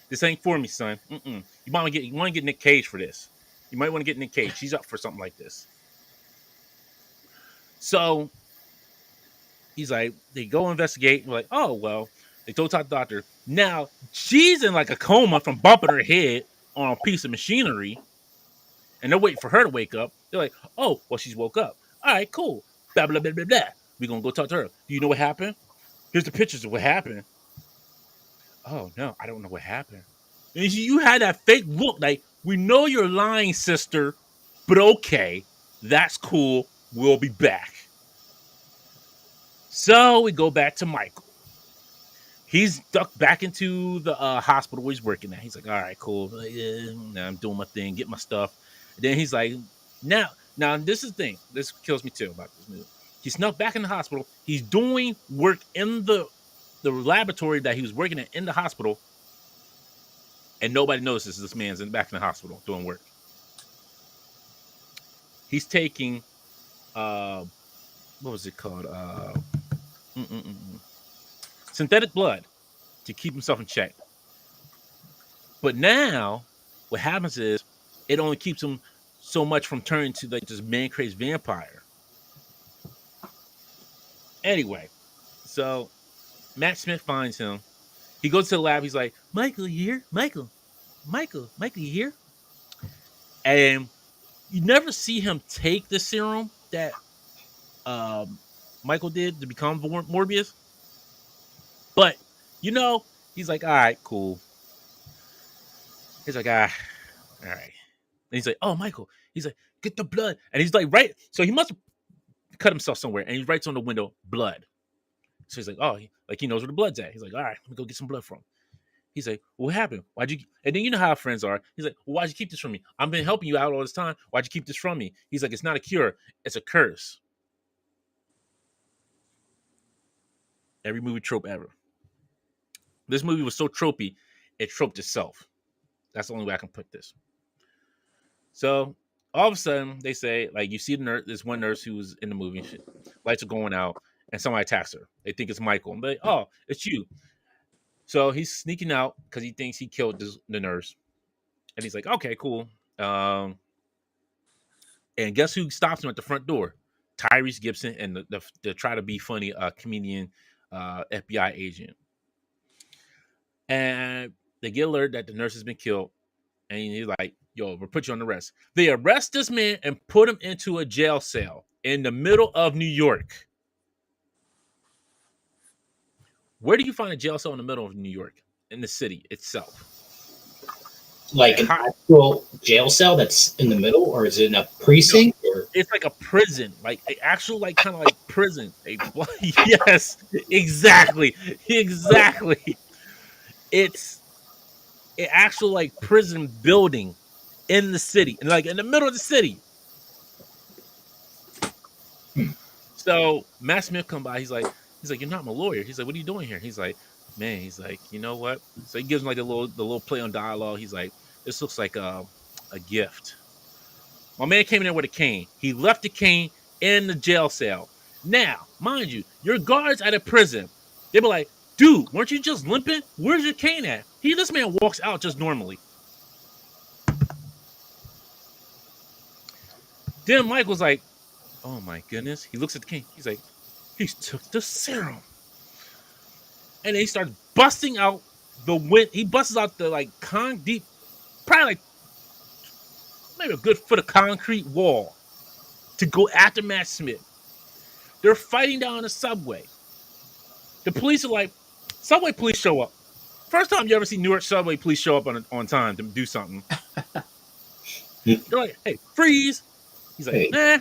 "This ain't for me, son. You want to get Nick Cage for this. You might want to get Nick Cage. He's up for something like this." So he's like, they go investigate. We're like, oh well. They told the doctor. Now she's in like a coma from bumping her head on a piece of machinery, and they're waiting for her to wake up. They're like, oh well, she's woke up. All right, cool. Blah blah blah blah blah. We're gonna go talk to her. Do you know what happened? Here's the pictures of what happened. Oh no, I don't know what happened. And you had that fake look, like, we know you're lying, sister, but okay, that's cool. We'll be back. So we go back to Michael. He's ducked back into the hospital where he's working at. He's like, all right, cool. Like, I'm doing my thing, get my stuff. And then he's like, now this is the thing. This kills me too about this movie. He snuck back in the hospital. He's doing work in the laboratory that he was working at in the hospital. And nobody notices this man's back in the hospital doing work. He's taking, what was it called? Synthetic blood to keep himself in check. But now, what happens is, it only keeps him so much from turning to like this man-crazed vampire. Anyway, so Matt Smith finds him. He goes to the lab. He's like, Michael, you here? Michael, you here? And you never see him take the serum that Michael did to become Morbius. But, he's like, all right, cool. He's like, all right. And he's like, oh, Michael. He's like, get the blood. And he's like, right. So he must have cut himself somewhere. And he writes on the window, blood. So he's like, oh, he knows where the blood's at. He's like, all right, let me go get some blood from him. He's like, what happened? Why'd you? And then you know how friends are. He's like, well, why'd you keep this from me? I've been helping you out all this time. Why'd you keep this from me? He's like, it's not a cure. It's a curse. Every movie trope ever. This movie was so tropey, it troped itself. That's the only way I can put this. So all of a sudden, they say, like, you see the nurse, this one nurse who was in the movie, lights are going out, and somebody attacks her. They think it's Michael. And they're like, oh, it's you. So he's sneaking out because he thinks he killed the nurse. And he's like, okay, cool. And guess who stops him at the front door? Tyrese Gibson and the try to be funny comedian FBI agent. And they get alert that the nurse has been killed. And he's like, yo, we'll put you on arrest. They arrest this man and put him into a jail cell in the middle of New York. Where do you find a jail cell in the middle of New York? In the city itself. Like an actual jail cell that's in the middle, or is it in a precinct? Or? It's like a prison, like an actual, like kind of like prison. Yes, exactly. It's an actual like prison building in the city, and like in the middle of the city. So Matt Smith come by. He's like, you're not my lawyer. He's like, what are you doing here? He's like, man. He's like, you know what? So he gives him like the little play on dialogue. He's like, this looks like a gift. My man came in there with a cane. He left the cane in the jail cell. Now, mind you, your guards at a prison, they be like, dude, weren't you just limping? Where's your cane at? This man walks out just normally. Then Michael's like, oh my goodness. He looks at the cane. He's like, he took the serum. And then he starts busting out the wind. He busts out the like deep, probably like maybe a good foot of concrete wall to go after Matt Smith. They're fighting down the subway. The police are like, subway police show up. First time you ever see Newark subway police show up on time to do something. They're like, hey, freeze. He's like, nah,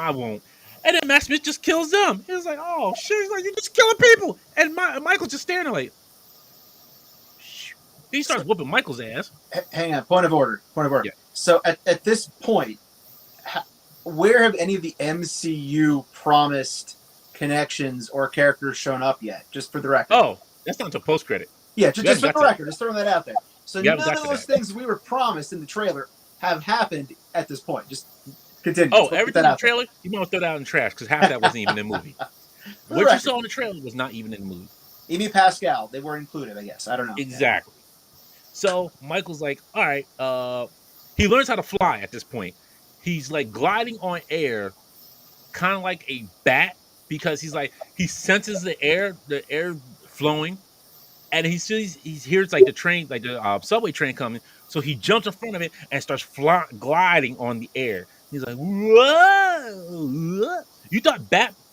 I won't. And then Matt Smith just kills them. He's like, oh shit, he's like, you just killing people. And Michael's just staring there like, he starts whooping Michael's ass. Hang on, point of order. Yeah. So at this point, where have any of the MCU promised connections or characters shown up yet? Just for the record. Oh, that's not until post-credit. Yeah, just for the record, just throwing that out there. So none of those that. things we were promised in the trailer have happened at this point. Just continue. Oh, everything in the trailer, you want to throw that out in the trash because half that wasn't even in the movie. What you saw in the trailer was not even in the movie. Amy Pascal, they were included, I guess. I don't know. Exactly. So Michael's like, all right, he learns how to fly at this point. He's like gliding on air, kind of like a bat, because he senses the air flowing, and he hears like the train, like the subway train coming. So he jumps in front of it and starts gliding on the air. He's like, whoa! You thought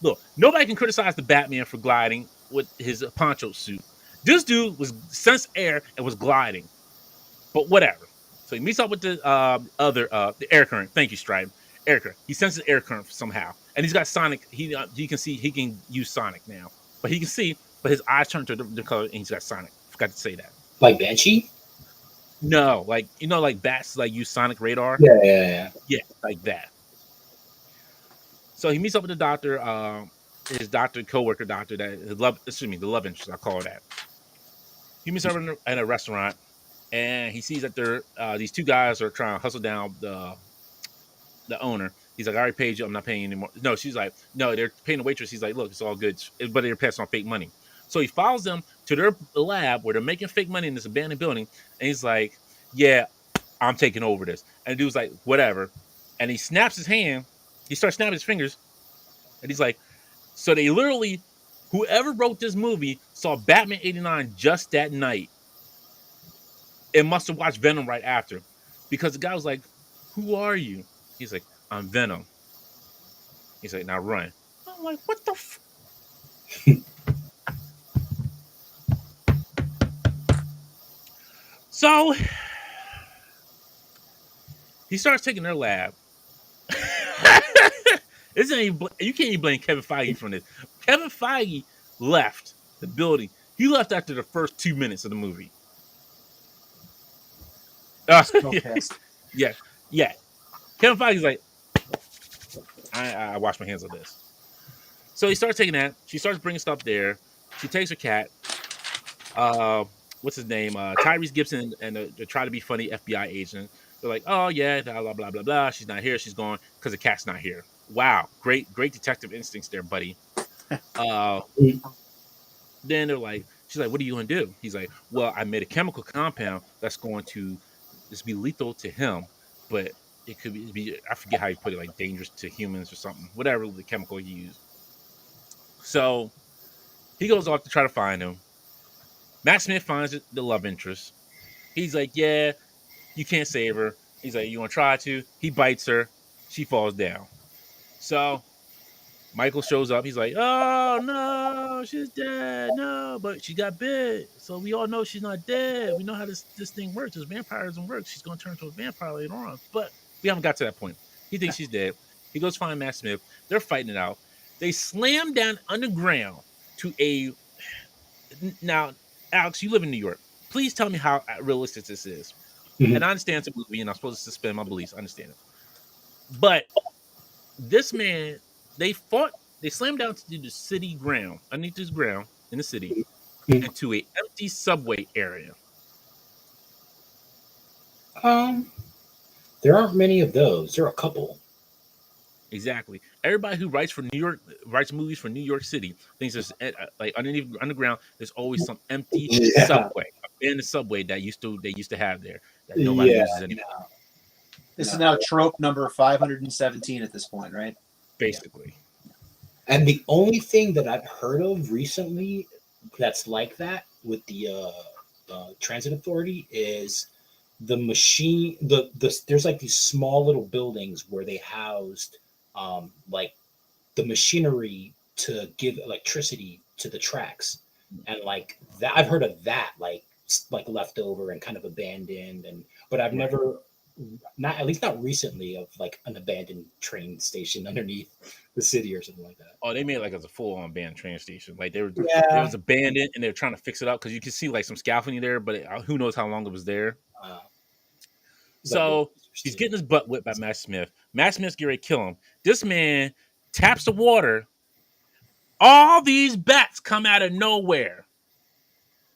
look, nobody can criticize the Batman for gliding with his poncho suit. This dude was sensed air and was gliding. But whatever. So he meets up with the the air current. Thank you, Stripe. Air current. He senses air current somehow, and he's got Sonic. He can see. He can use Sonic now, but he can see. But his eyes turn to the color, and he's got Sonic. Forgot to say that. Like Banshee? No, like like bats like use Sonic radar. Yeah, like that. So he meets up with the doctor. His coworker doctor the love interest. I call her that. He meets up in a restaurant. And he sees that these two guys are trying to hustle down the owner. He's like, I already paid you. I'm not paying you anymore. No, she's like, no, they're paying the waitress. He's like, look, it's all good. But they're passing on fake money. So he follows them to their lab where they're making fake money in this abandoned building. And he's like, yeah, I'm taking over this. And the dude's like, whatever. And he snaps his hand. He starts snapping his fingers. And he's like, so they literally, whoever wrote this movie saw Batman 89 just that night. And must have watched Venom right after, because the guy was like, who are you? He's like, I'm Venom. He's like, now run. I'm like, what the So he starts taking their lab, You can't even blame Kevin Feige from this. Kevin Feige left the building. He left after the first 2 minutes of the movie. So pissed. Yeah, yeah. Kevin Feige's like, I wash my hands of this. So he starts taking that. She starts bringing stuff there. She takes her cat. Uh, what's his name? Tyrese Gibson and they try to be funny FBI agent. They're like, oh yeah, blah blah blah blah blah. She's not here. She's gone because the cat's not here. Wow, great detective instincts there, buddy. Uh, then they're like, she's like, what are you gonna do? He's like, well, I made a chemical compound that's going to just be lethal to him, but it could be I forget how you put it, like dangerous to humans or something, whatever the chemical you use. So he goes off to try to find him. Matt Smith finds the love interest. He's like, yeah, you can't save her. He's like, you want to try to? He bites her. She falls down. So Michael shows up. He's like, oh, no, she's dead. No, but she got bit. So we all know she's not dead. We know how this thing works. This vampirism works. She's going to turn into a vampire later on. But we haven't got to that point. He thinks she's dead. He goes find Matt Smith. They're fighting it out. They slam down underground to a... Now, Alex, you live in New York. Please tell me how realistic this is. Mhm. And I understand it's a movie and I'm supposed to suspend my beliefs. I understand it. But this man, they slammed down to the city ground, underneath this ground in the city, into an empty subway area. There aren't many of those. There are a couple. Exactly. Everybody who writes movies for New York City thinks there's like underneath underground. There's always some empty subway, abandoned subway that they used to have there that nobody uses anymore. This is now trope number 517 at this point, right? Basically. And the only thing that I've heard of recently that's like that with the transit authority is the machine. There's like these small little buildings where they housed like the machinery to give electricity to the tracks, and like that I've heard of that like leftover and kind of abandoned, but I've never, not at least not recently, of like an abandoned train station underneath the city or something like that. Oh, they made it like as a full-on abandoned train station. Like it was abandoned and they were trying to fix it up because you can see like some scaffolding there, but who knows how long it was there. So he's getting his butt whipped by Matt Smith. Matt Smith's getting ready to kill him. This man taps the water. All these bats come out of nowhere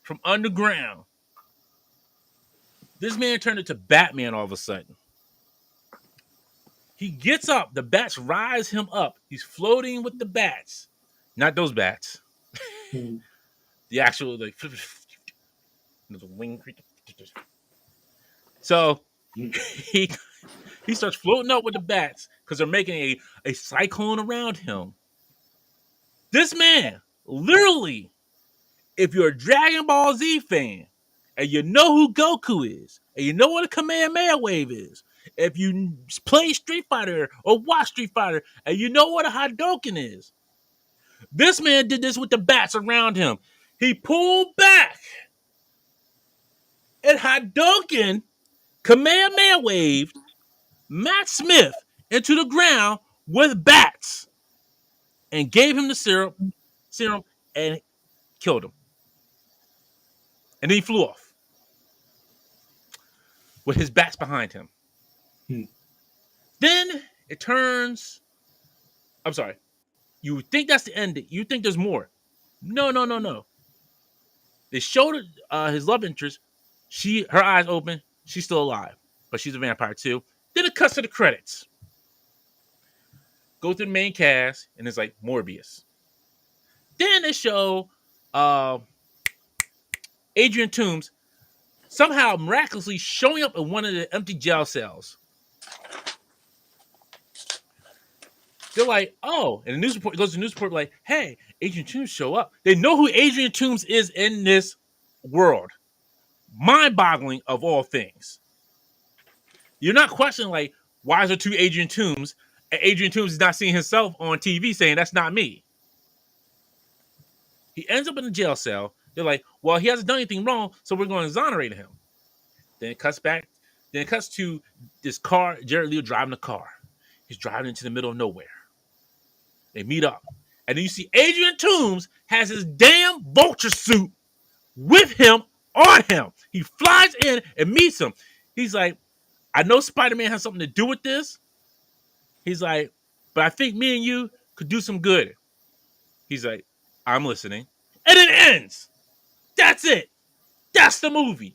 from underground. This man turned into Batman all of a sudden. He gets up. The bats rise him up. He's floating with the bats. Not those bats. The actual, like, the wing. So he starts floating up with the bats because they're making a cyclone around him. This man, literally, if you're a Dragon Ball Z fan and you know who Goku is and you know what a Kamehameha wave is, if you play Street Fighter or watch Street Fighter and you know what a Hadouken is, this man did this with the bats around him. He pulled back and Hadouken Kamehameha waved Matt Smith into the ground with bats and gave him the serum and killed him. And then he flew off with his bats behind him. Then it turns. I'm sorry. You think that's the end? You think there's more? No. They showed his love interest. Her eyes open. She's still alive, but she's a vampire too. Then it cuts to the credits. Go through the main cast, and it's like Morbius. Then they show Adrian Toomes somehow miraculously showing up in one of the empty jail cells. They're like, oh, and the news report goes to the news report like, hey, Adrian Toomes show up. They know who Adrian Toomes is in this world. Mind-boggling of all things. You're not questioning like, why is there two Adrian Toomes? And Adrian Toomes is not seeing himself on TV saying that's not me. He ends up in a jail cell. They're like, well, he hasn't done anything wrong, so we're going to exonerate him. Then it cuts back. Then it cuts to this car, Jared Leto driving the car. He's driving into the middle of nowhere. They meet up. And then you see Adrian Toomes has his damn vulture suit with him on him. He flies in and meets him. He's like, I know Spider-Man has something to do with this. He's like, but I think me and you could do some good. He's like, I'm listening. And it ends. That's it. That's the movie.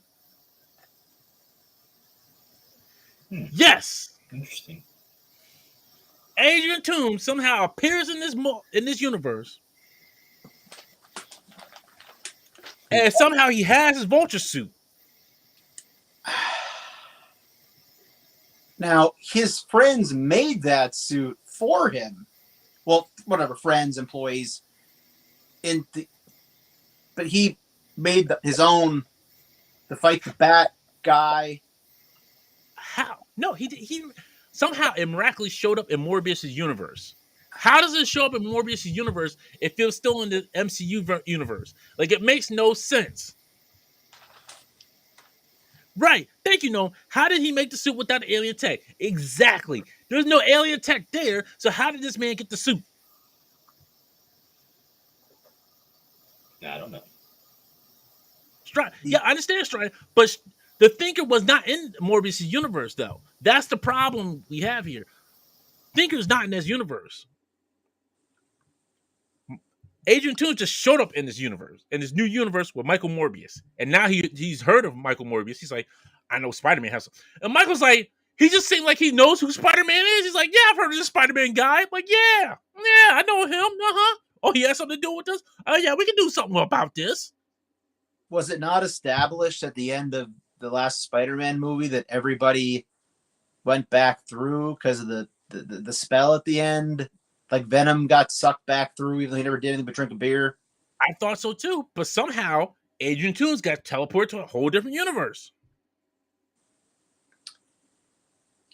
Yes. Interesting. Adrian Toomes somehow appears in this universe. And somehow he has his vulture suit. Now, his friends made that suit for him. Well, whatever, friends, employees. But he made his own, the Fight the Bat guy. How? No, he somehow it miraculously showed up in Morbius' universe. How does it show up in Morbius' universe if it was still in the MCU universe? Like, it makes no sense. Right. Thank you, Noam. How did he make the suit without alien tech? Exactly. There's no alien tech there, so how did this man get the suit? I don't know. Yeah, I understand Strider, but the Thinker was not in Morbius' universe, though. That's the problem we have here. Thinker's not in this universe. Adrian Toomes just showed up in this universe, in this new universe with Michael Morbius. And now he's heard of Michael Morbius. He's like, I know Spider-Man has some. And Michael's like, he just seemed like he knows who Spider-Man is. He's like, yeah, I've heard of this Spider-Man guy. I'm like, yeah, I know him. Uh-huh. Oh, he has something to do with this? Oh, yeah, we can do something about this. Was it not established at the end of the last Spider-Man movie that everybody went back through because of the spell at the end? Like Venom got sucked back through even though he never did anything but drink a beer? I thought so too, but somehow Adrian Toomes got teleported to a whole different universe.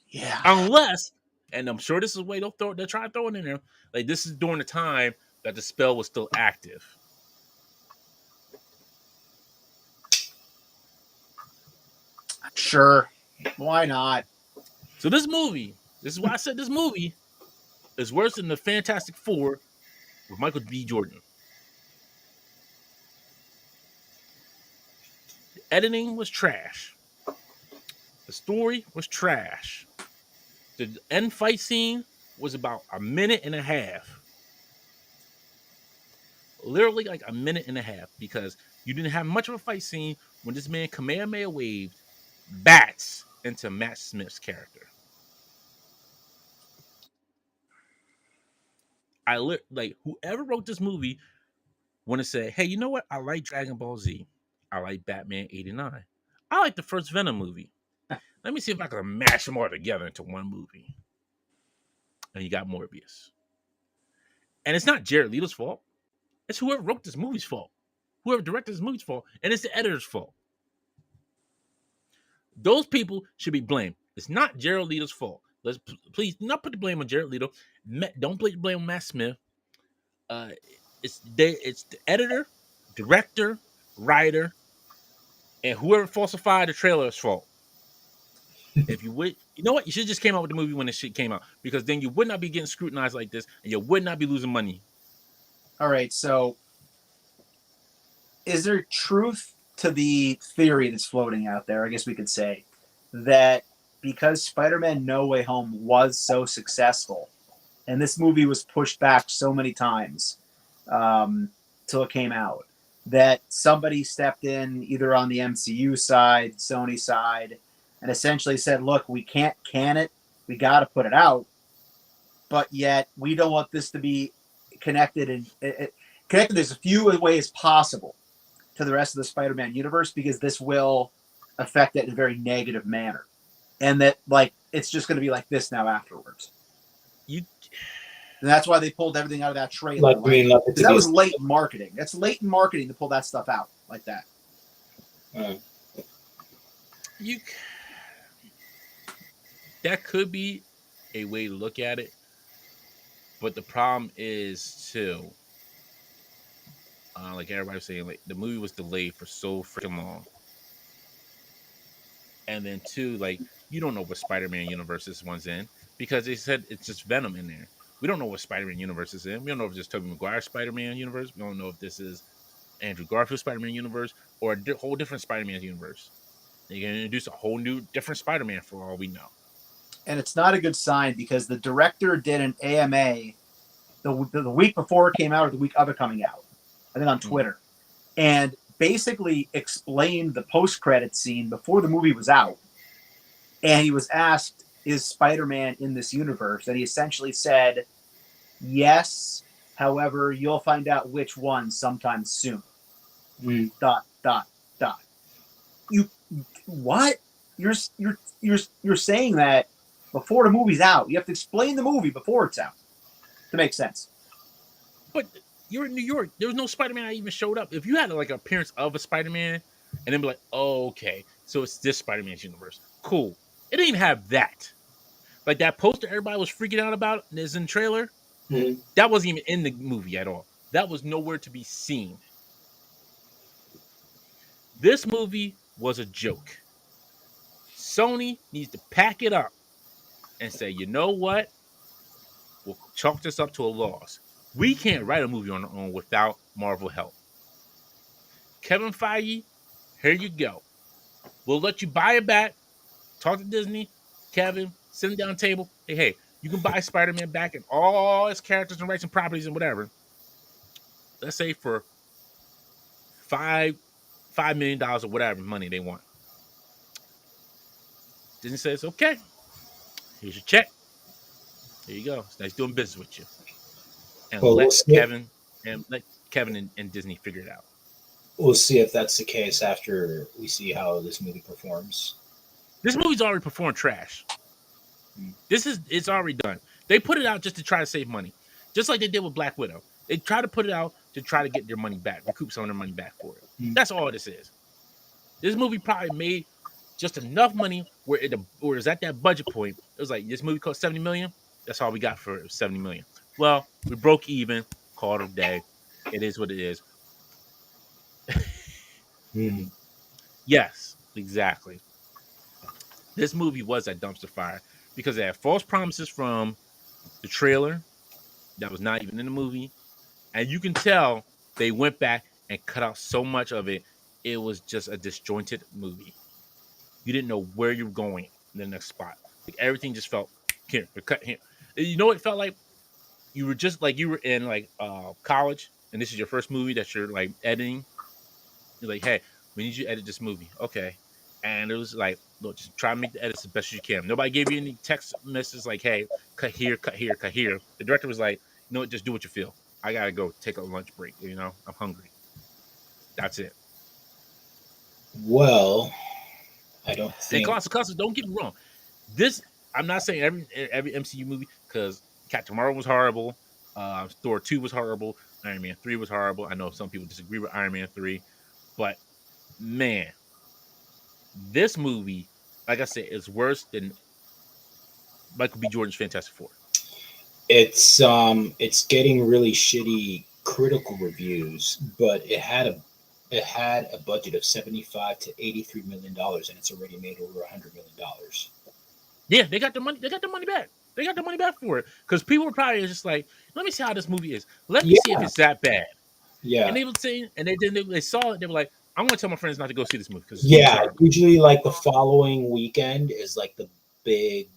Yeah. Unless, and I'm sure this is the way they'll try to throw it in there, like this is during the time that the spell was still active. Sure. Why not? So this is why I said this movie is worse than the Fantastic Four with Michael B. Jordan. The editing was trash. The story was trash. The end fight scene was about a minute and a half. Literally like a minute and a half, because you didn't have much of a fight scene when this man Kamehameha waved bats into Matt Smith's character. Like whoever wrote this movie want to say, hey, you know what? I like Dragon Ball Z. I like Batman 89. I like the first Venom movie. Let me see if I can mash them all together into one movie. And you got Morbius. And it's not Jared Leto's fault. It's whoever wrote this movie's fault. Whoever directed this movie's fault. And it's the editor's fault. Those people should be blamed. It's not Jared Leto's fault. Let's please not put the blame on Jared Leto. Don't put the blame on Matt Smith. It's the editor, director, writer, and whoever falsified the trailer's fault. If you would, you know what? You should just came out with the movie when the shit came out, because then you would not be getting scrutinized like this, and you would not be losing money. All right, so is there truth to the theory that's floating out there? I guess we could say that because Spider-Man No Way Home was so successful, and this movie was pushed back so many times till it came out, that somebody stepped in either on the MCU side, Sony side, and essentially said, look, we can't can it. We got to put it out. But yet we don't want this to be connected as few ways possible to the rest of the Spider-Man universe, because this will affect it in a very negative manner. And that, like, it's just going to be like this now afterwards. And that's why they pulled everything out of that trailer. That was latent marketing. That's latent marketing to pull that stuff out like that. That could be a way to look at it, but the problem is too, like everybody was saying, like the movie was delayed for so freaking long, and then two, like you don't know what Spider-Man universe this one's in. because they said it's just Venom in there. We don't know what Spider-Man universe is in. We don't know if it's just Tobey Maguire's Spider-Man universe. We don't know if this is Andrew Garfield's Spider-Man universe or a whole different Spider-Man universe. They're going to introduce a whole new, different Spider-Man for all we know. And it's not a good sign because the director did an AMA the week before it came out or the week of it coming out, I think on Twitter, and basically explained the post-credit scene before the movie was out. And he was asked, is Spider-Man in this universe? And he essentially said, yes. However, you'll find out which one sometime soon. Dot, dot, dot. You what? You're saying that before the movie's out. You have to explain the movie before it's out to make sense. But you're in New York. There was no Spider-Man that even showed up. If you had like an appearance of a Spider-Man and then be like, oh, okay, so it's this Spider-Man's universe. Cool. It didn't even have that. Like that poster everybody was freaking out about is in the trailer. Mm-hmm. That wasn't even in the movie at all. That was nowhere to be seen. This movie was a joke. Sony needs to pack it up and say, you know what? We'll chalk this up to a loss. We can't write a movie on our own without Marvel help. Kevin Feige, here you go. We'll let you buy it back. Talk to Disney. Kevin, sit down table. Hey, you can buy Spider-Man back and all his characters and rights and properties and whatever. Let's say for $5 million or whatever money they want. Disney says, okay, here's your check. Here you go. It's nice doing business with you. And let Kevin and Disney figure it out. We'll see if that's the case after we see how this movie performs. This movie's already performed trash. It's already done. They put it out just to try to save money. Just like they did with Black Widow. They try to put it out to try to get their money back, recoup some of their money back for it. That's all this is. This movie probably made just enough money where it was at that budget point. It was like, this movie cost $70 million. That's all we got for $70 million. Well, we broke even, called it a day. It is what it is. Yes, exactly. This movie was a dumpster fire because it had false promises from the trailer that was not even in the movie. And you can tell they went back and cut out so much of it. It was just a disjointed movie. You didn't know where you were going in the next spot. Like everything just felt here, cut here. You know what it felt like? You were just like you were in like college, and this is your first movie that you're like editing. You're like, hey, we need you to edit this movie. Okay. And it was like, look, just try to make the edits as best as you can. Nobody gave you any text messages like, hey, cut here, cut here, cut here. The director was like, you know what, just do what you feel. I gotta go take a lunch break. You know, I'm hungry. That's it. Well, I don't think. And Colossus, don't get me wrong. This, I'm not saying every MCU movie, because Captain Marvel was horrible. Thor 2 was horrible. Iron Man 3 was horrible. I know some people disagree with Iron Man 3. But, man, this movie, like I said, is worse than Michael B. Jordan's Fantastic Four. It's getting really shitty critical reviews, but it had a budget of $75 to $83 million, and it's already made over $100 million. Yeah, they got the money. They got the money back. They got the money back for it because people were probably just like, "Let me see how this movie is. Let me see if it's that bad." Yeah, and they would say, and they saw it. They were like, "I'm going to tell my friends not to go see this movie because usually like the following weekend is like the big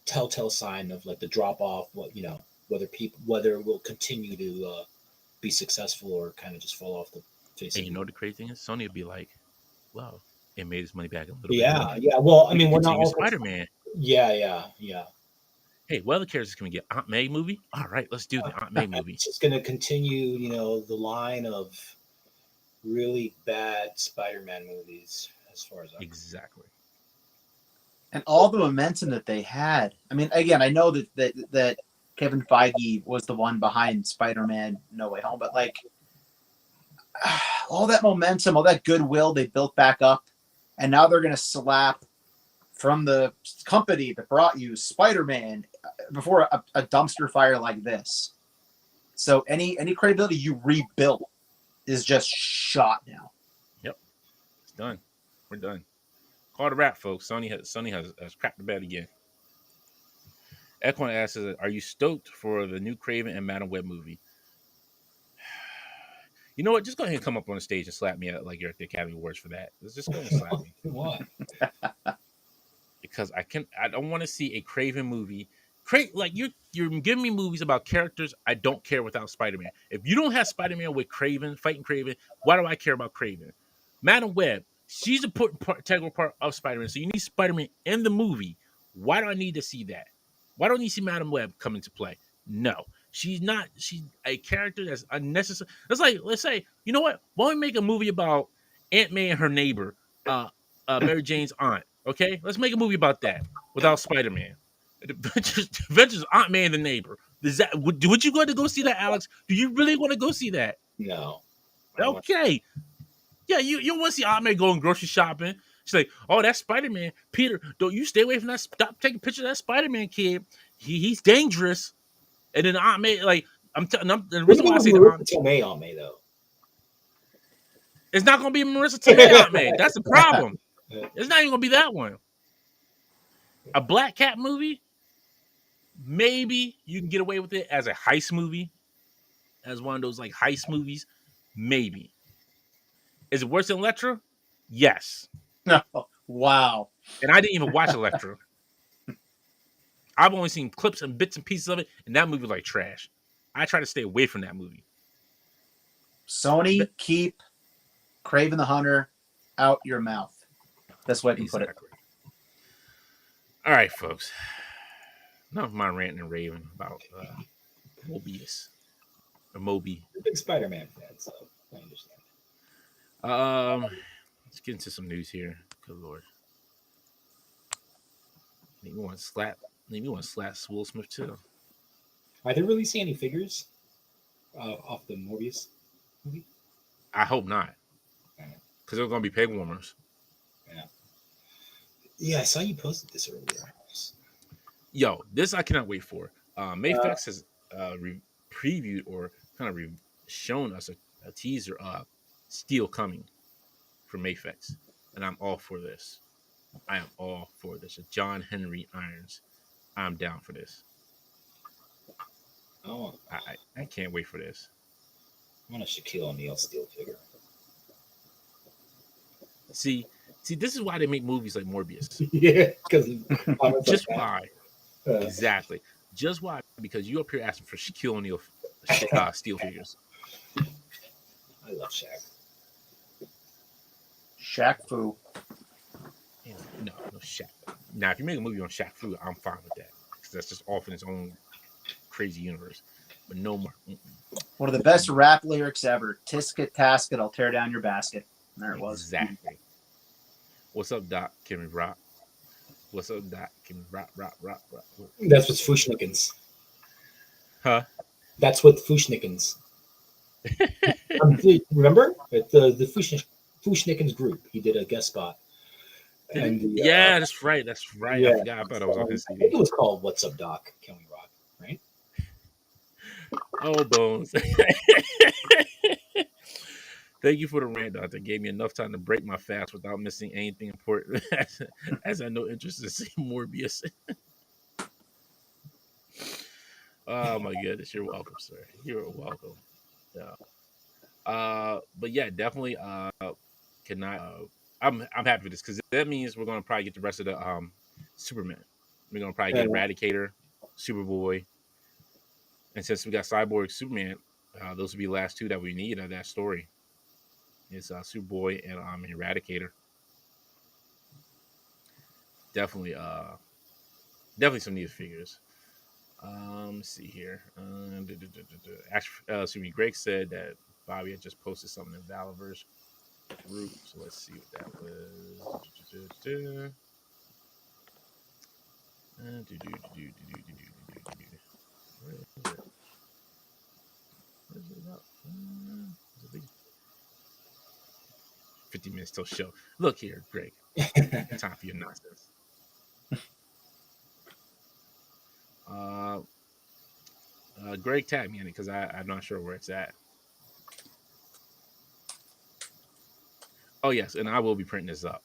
telltale sign of like the drop off. Whether it will continue to be successful or kind of just fall off the face. And you know the crazy thing is, Sony would be like, "Well, it made its money back a little bit." Yeah. Well, I mean, we're not all Spider-Man. Yeah. Hey, what other characters can we get? Aunt May movie? All right, let's do the Aunt May movie. It's just going to continue, the line of really bad Spider-Man movies, as far as exactly. And all the momentum that they had. I mean, again, I know that Kevin Feige was the one behind Spider-Man No Way Home, but like all that momentum, all that goodwill they built back up, and now they're going to slap from the company that brought you Spider-Man before a dumpster fire like this. So any credibility you rebuilt is just shot now. Yep, it's done. We're done. Call it a wrap, folks. Sony has crapped the bed again. Equine asks, "Are you stoked for the new Craven and Madam Web movie?" You know what? Just go ahead and come up on the stage and slap me like you're at the Academy Awards for that. Just go ahead and slap me. Why? Because I don't want to see a Craven movie. Like you're giving me movies about characters I don't care without Spider-Man. If you don't have Spider-Man with Craven fighting Craven, why do I care about Craven? Madam Web, she's an integral part of Spider-Man. So you need Spider-Man in the movie. Why do I need to see that? Why don't you see Madam Web come into play? No, she's not. She's a character that's unnecessary. It's like, let's say, you know what? Why don't we make a movie about Aunt May and her neighbor, Mary Jane's aunt? Okay, let's make a movie about that without Spider-Man. Adventures Aunt May and the neighbor. Is that would you go to go see that, Alex? Do you really want to go see that? No. Okay. Yeah, you want to see Aunt May going grocery shopping. She's like, oh, that's Spider-Man. Peter, don't you stay away from that. Stop taking pictures of that Spider-Man kid. He's dangerous. And then Aunt May, like, the reason why I say Marissa Tomei Aunt May though. It's not going to be Marissa Tomei Aunt May. That's the problem. It's not even going to be that one. A Black Cat movie, maybe you can get away with it as a heist movie, as one of those like heist movies. Maybe. Is it worse than Elektra? Yes. No. Wow. And I didn't even watch Elektra. I've only seen clips and bits and pieces of it, and that movie was like trash. I try to stay away from that movie. Sony, keep Craven the Hunter out your mouth. That's why I can put it. All right, folks. Enough of my ranting and raving about Morbius. Or Moby. You're a big Spider-Man fan, so I understand. Let's get into some news here. Good Lord. Maybe you want to slap Will Smith too. Are they releasing any figures off the Morbius movie? I hope not. Because they're going to be peg warmers. Yeah. Yeah, I saw you posted this earlier. Yo, this I cannot wait for. Mayfex has previewed or kind of shown us a teaser of Steel coming from Mayfex. And I'm all for this. I am all for this. A John Henry Irons. I'm down for this. Oh, I can't wait for this. I want a Shaquille O'Neal Steel figure. See, this is why they make movies like Morbius. Yeah, because just why? Exactly. Just why? Because you up here asking for Shaquille O'Neal steel figures. I love Shaq. Shaq Fu. No Shaq. Now, if you make a movie on Shaq Fu, I'm fine with that. Because that's just off in its own crazy universe. But no more. One of the best rap lyrics ever. Tisket, tasket, I'll tear down your basket. And there it was. Exactly. What's up, Doc? Can we rock? What's up, Doc? Can we rock? That's what's Fushnikins. Huh? That's what Fushnikins. Remember? At the Fushnikins group. He did a guest spot. And yeah, that's right. Yeah. I forgot about it. I think it was called What's Up, Doc? Can we rock? Right? Oh, Bones. Thank you for the rant, Dante. Gave me enough time to break my fast without missing anything important, as I had no interest in seeing Morbius. Oh my goodness, you're welcome, sir. You're welcome. Yeah. But yeah, definitely. Cannot. I'm happy with this because that means we're gonna probably get the rest of the Superman. We're gonna probably get Eradicator, Superboy, and since we got Cyborg, Superman, those will be the last two that we need of that story. It's Superboy and Eradicator. Definitely some needed figures. Let's see here. Actually, Greg said that Bobby had just posted something in Valiverse group, so let's see what that was. Where is it up? 50 minutes till show. Look here, Greg. Time for your nonsense. Greg tagged me in it because I'm not sure where it's at. Oh yes, and I will be printing this up.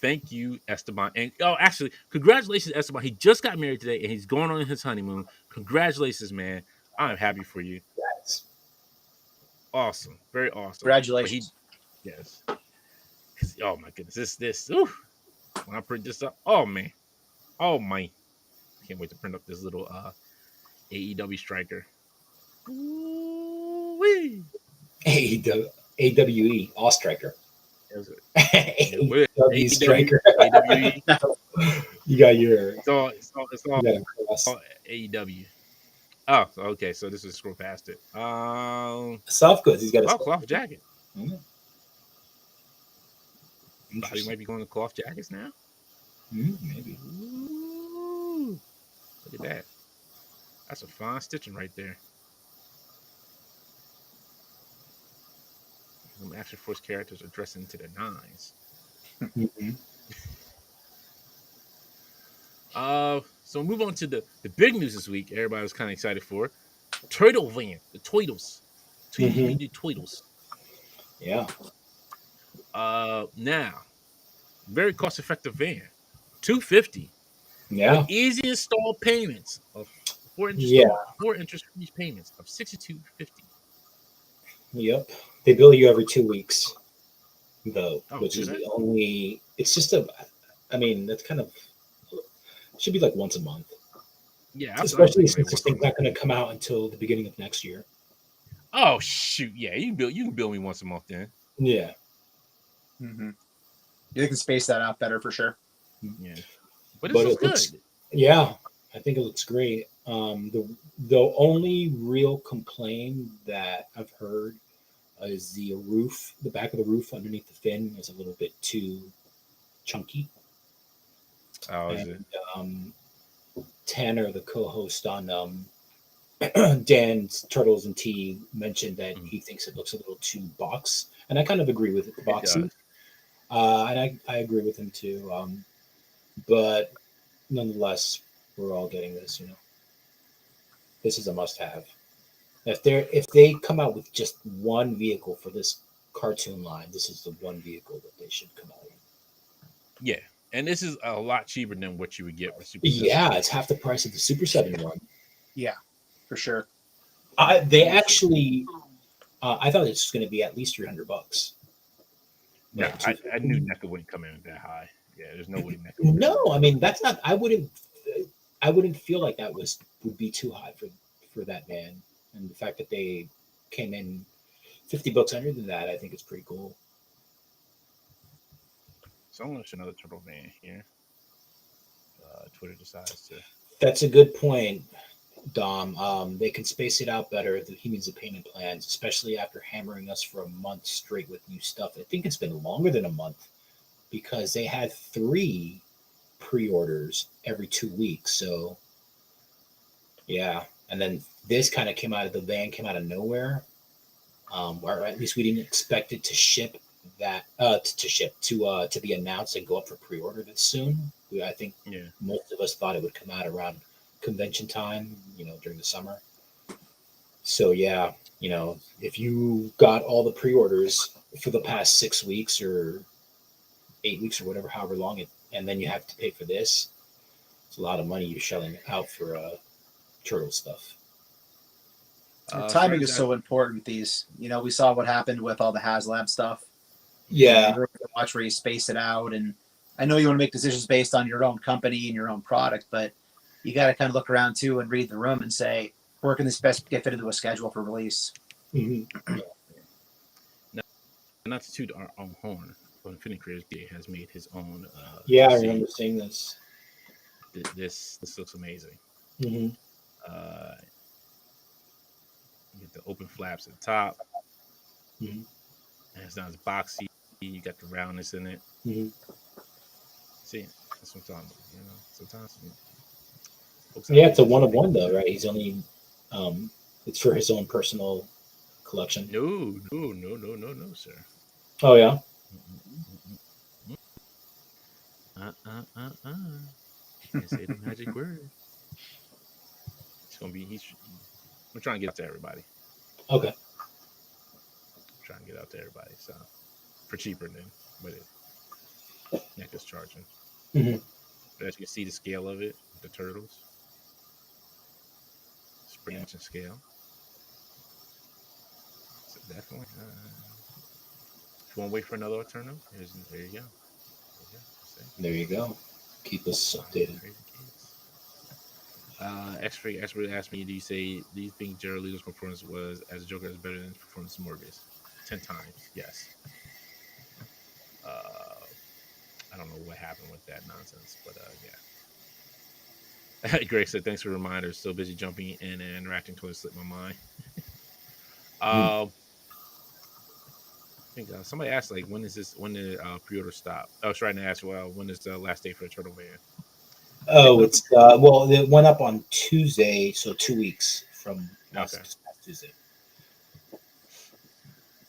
thank you, Esteban. And actually, congratulations, Esteban. He just got married today, and he's going on his honeymoon. Congratulations, man. I'm happy for you. Yes. Awesome, very awesome. But he, Congratulations. yes. Oh my goodness, this. Ooh, when I print this up, oh man, can't wait to print up this little AEW striker. Ooh-wee. AWE, All Striker. AW Striker. AWE. You got your. It's all You got a cross. AEW. Oh, okay. So this is scroll past it. Soft goods. He's got a cloth jacket. Mm. Bobby might be going to cloth jackets now. Maybe. Ooh, look at that. That's a fine stitching right there. Some Action Force characters are dressing into the nines. Mm-hmm. So we'll move on to the big news this week. Everybody was kind of excited for Turtle Van, the Toidles, the Toidles. Yeah. Now, very cost-effective van, $250. Yeah. With easy install payments of four interest-free payments of $62.50. Yep. They bill you every 2 weeks, though, which is that? the only. It's just I mean, that's kind of. Should be like once a month. Yeah, especially since this thing's not going to come out until the beginning of next year. Oh shoot! Yeah, you can bill me once a month then. Yeah. Mm-hmm. You can space that out better for sure. Yeah, but it looks good. Yeah, I think it looks great. The only real complaint that I've heard is the roof. The back of the roof underneath the fin is a little bit too chunky. Oh, is it? Tanner, the co-host on Dan's Turtles and Tea, mentioned that he thinks it looks a little too box, and I kind of agree with it, boxy. And I agree with him too. But nonetheless, we're all getting this. This is a must-have. If they come out with just one vehicle for this cartoon line, this is the one vehicle that they should come out with. Yeah. And this is a lot cheaper than what you would get for Super 7. Yeah, it's half the price of the Super 7 one. Yeah, for sure. They actually, I thought it was going to be at least $300. Yeah, I knew NECA wouldn't come in that high. Yeah, there's no way NECA. No, I mean that's not. I wouldn't feel like that would be too high for that van, and the fact that they came in $50 under than that, I think it's pretty cool. So I'm going to show another turtle van here. Twitter decides to. That's a good point, Dom. They can space it out better. He needs the payment plans, especially after hammering us for a month straight with new stuff. I think it's been longer than a month because they had 3 pre-orders every 2 weeks. So, yeah. And then this kind of came out of nowhere. Or at least we didn't expect it to ship to be announced and go up for pre-order this soon. I think most of us thought it would come out around convention time, during the summer. So yeah, if you got all the pre-orders for the past 6 weeks or 8 weeks or whatever, however long and then you have to pay for this, it's a lot of money you're shelling out for turtle stuff. Timing is so important. These, we saw what happened with all the HasLab stuff. Yeah, watch where you space it out, and I know you want to make decisions based on your own company and your own product, but you got to kind of look around too and read the room and say, where can this best get fit into a schedule for release? Mm-hmm. Not to toot our own horn, but Infinity Creators Day has made his own. I remember seeing this. This looks amazing. Mm-hmm. You get the open flaps at the top. Mm-hmm. And it's not as boxy. You got the roundness in it. Mm-hmm. See, that's what I'm talking about. Sometimes. Yeah, it's a 1-of-1 though, right? He's only, it's for his own personal collection. No, sir. Oh yeah. Can't say the magic word. It's gonna be. We're trying to get out to everybody. Okay. Trying to get out to everybody, so for cheaper than with it. neck is charging. Mhm. But as you can see, the scale of it, the turtles, it's pretty much in scale. So definitely, if you want to wait for another alternative, there you go. There you go. See? There you go. Keep us updated. Crazy kids. X-Ray asked me, do you think Jared Leto's performance was as a Joker is better than his performance in Morbius? 10 times, yes. I don't know what happened with that nonsense, but yeah. Greg said, thanks for the reminder. So busy jumping in and interacting totally slipped my mind. I think somebody asked, like, when did pre-order stop? I was trying to ask, well, when is the last day for the Turtle Man? Oh, it's well, it went up on Tuesday, so 2 weeks from last Tuesday.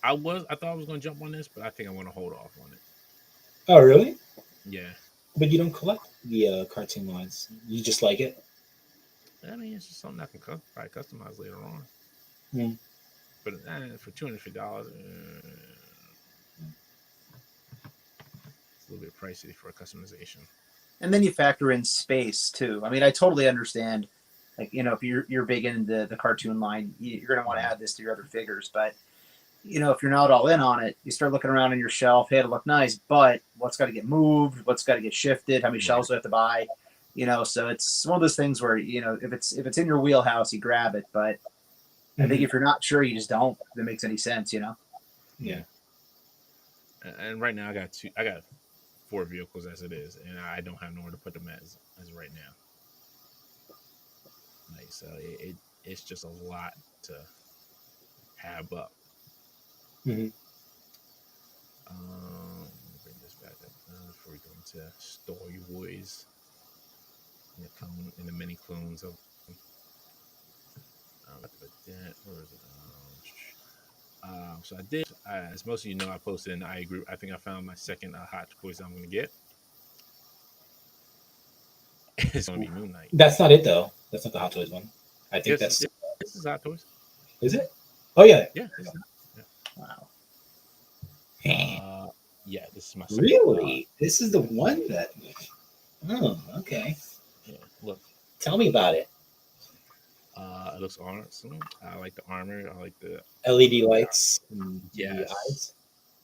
I thought I was going to jump on this, but I think I want to hold off on it. Oh, really? Yeah. But you don't collect the cartoon lines. You just like it? I mean, it's just something I can probably customize later on. Mm. But for $250, it's a little bit pricey for a customization. And then you factor in space too. I mean, I totally understand. Like, if you're big into the cartoon line, you're going to want to add this to your other figures. But if you're not all in on it, you start looking around on your shelf. Hey, it'll look nice, but what's got to get moved? What's got to get shifted? How many shelves do I have to buy? So it's one of those things where if it's in your wheelhouse, you grab it. But I think if you're not sure, you just don't. If it makes any sense, Yeah. And right now, I got 4 vehicles as it is, and I don't have nowhere to put them as right now. Like, so it's just a lot to have up. Mm-hmm. Bring this back up before we go into Story Boys and the mini clones of. Where is it? So I did, as most of you know, I posted in the IA group. I think I found my second hot toys I'm going to get. It's going to be Moon Knight. That's not it, though. That's not the Hot Toys one. I think this is Hot Toys. Is it? Oh, yeah. Yeah. Wow. Yeah, this is my second. Really? This is the one that. Oh, okay. Yeah, look. Tell me about it. It looks awesome. I like the armor. I like the LED lights. Yes. The eyes.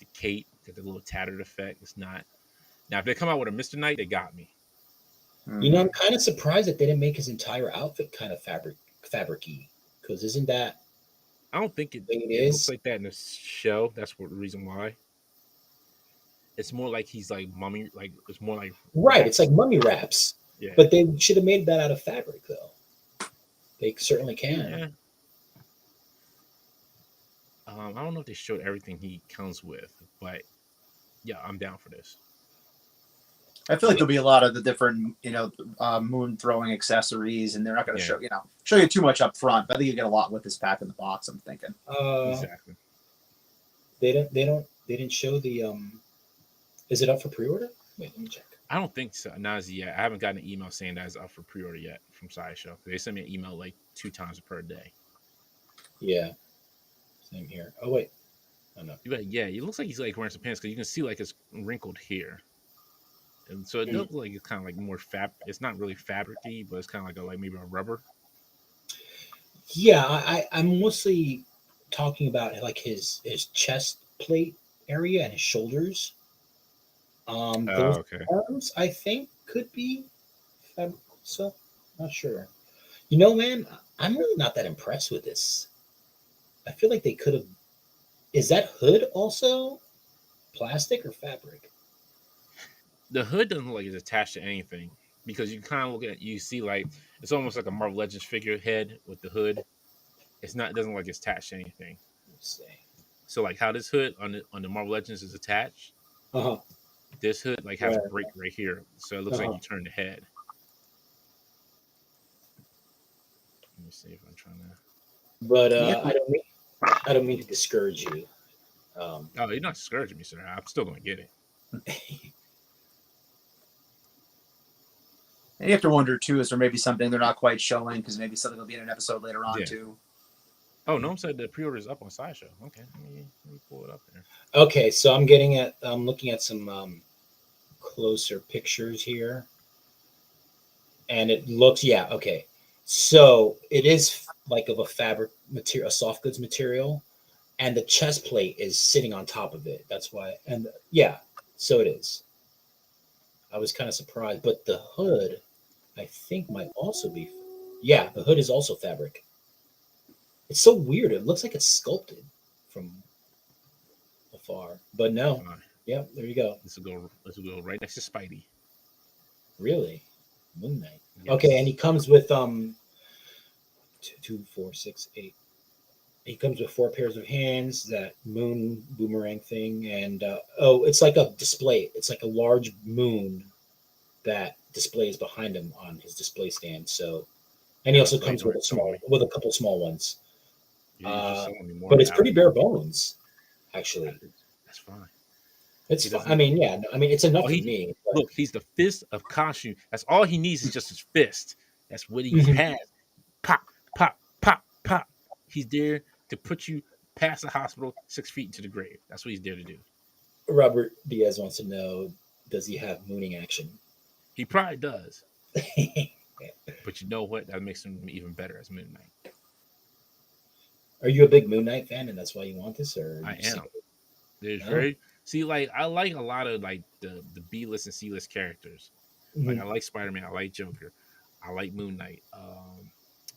The cape, the little tattered effect. It's not. Now, if they come out with a Mr. Knight, they got me. I'm kind of surprised that they didn't make his entire outfit kind of fabric-y. Because isn't that? I don't think it looks like that in the show. That's the reason why. It's more like he's like mummy. Like it's more like right. It's like mummy wraps. Yeah. But they should have made that out of fabric, though. They certainly can. Yeah. I don't know if they showed everything he comes with, but yeah, I'm down for this. I feel like there'll be a lot of the different, moon throwing accessories, and they're not going to show you too much up front. But I think you get a lot with this pack in the box. I'm thinking. Exactly. They didn't show the. Is it up for pre-order? Wait, let me check. I don't think so. Not as yet. I haven't gotten an email saying that it's up for pre-order yet from Sideshow. They send me an email like 2 times per day. Yeah. Same here. Oh wait. Oh no. Yeah, it looks like he's like wearing some pants because you can see like it's wrinkled here. And so it does look like it's kind of like more it's not really fabric-y, but it's kind of like maybe a rubber. Yeah, I'm mostly talking about like his chest plate area and his shoulders. Those arms I think could be fabric, so not sure. Man, I'm really not that impressed with this. I feel like they could have. Is that hood also plastic or fabric? The hood doesn't look like it's attached to anything because you kind of look at you see like it's almost like a Marvel Legends figurehead with the hood. It doesn't look like it's attached to anything. Let's see. So like how this hood on the Marvel Legends is attached. This hood like has a break right here, so it looks like you turn the head. Let me see if I'm trying to. But I don't mean to discourage you. Oh, you're not discouraging me, sir. I'm still gonna get it. And you have to wonder too, is there maybe something they're not quite showing because maybe something will be in an episode later on too. Oh, Noam said the pre-order is up on Sideshow. Okay, let me pull it up here. Okay, so I'm looking at some closer pictures here. And it looks, yeah, okay. So it is like of a fabric material, a soft goods material, and the chest plate is sitting on top of it. That's why, and yeah, so it is. I was kind of surprised, but the hood, I think, might also be, yeah, the hood is also fabric. It's so weird. It looks like it's sculpted from afar, but no. Yeah, there you go. This will go right next to Spidey. Really, Moon Knight. Yes. Okay, and he comes with 2, 4, 6, 8. He comes with 4 pairs of hands, that moon boomerang thing, and it's like a display. It's like a large moon that displays behind him on his display stand. So, and he also comes with a couple small ones. But it's pretty bare bones, actually. That's fine. It's fine. I mean, yeah. I mean, it's enough for me. But... Look, he's the fist of costume. That's all he needs is just his fist. That's what he has. Pop, pop, pop, pop. He's there to put you past the hospital 6 feet into the grave. That's what he's there to do. Robert Diaz wants to know, does he have mooning action? He probably does. But you know what? That makes him even better as Moon Knight. Are you a big Moon Knight fan, and that's why you want this? Or I am. There's very I like a lot of like the B-list and C-list characters. Like I like Spider-Man, I like Joker, I like Moon Knight. I'm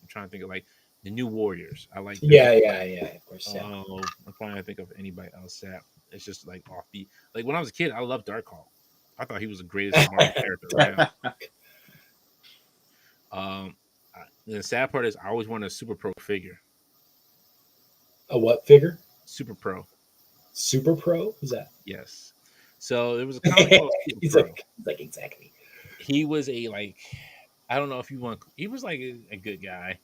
trying to think of like the New Warriors. I like yeah, of course. Yeah. I'm trying to think of anybody else that it's just like offbeat. Like when I was a kid, I loved Darkhawk. I thought he was the greatest Marvel character around. The sad part is I always wanted a Super Pro figure. A what figure? Super Pro. Super Pro? Who's that? Yes. So there was a comic called Super he's Pro. Like exactly. He was a like, I don't know if you want. He was like a good guy,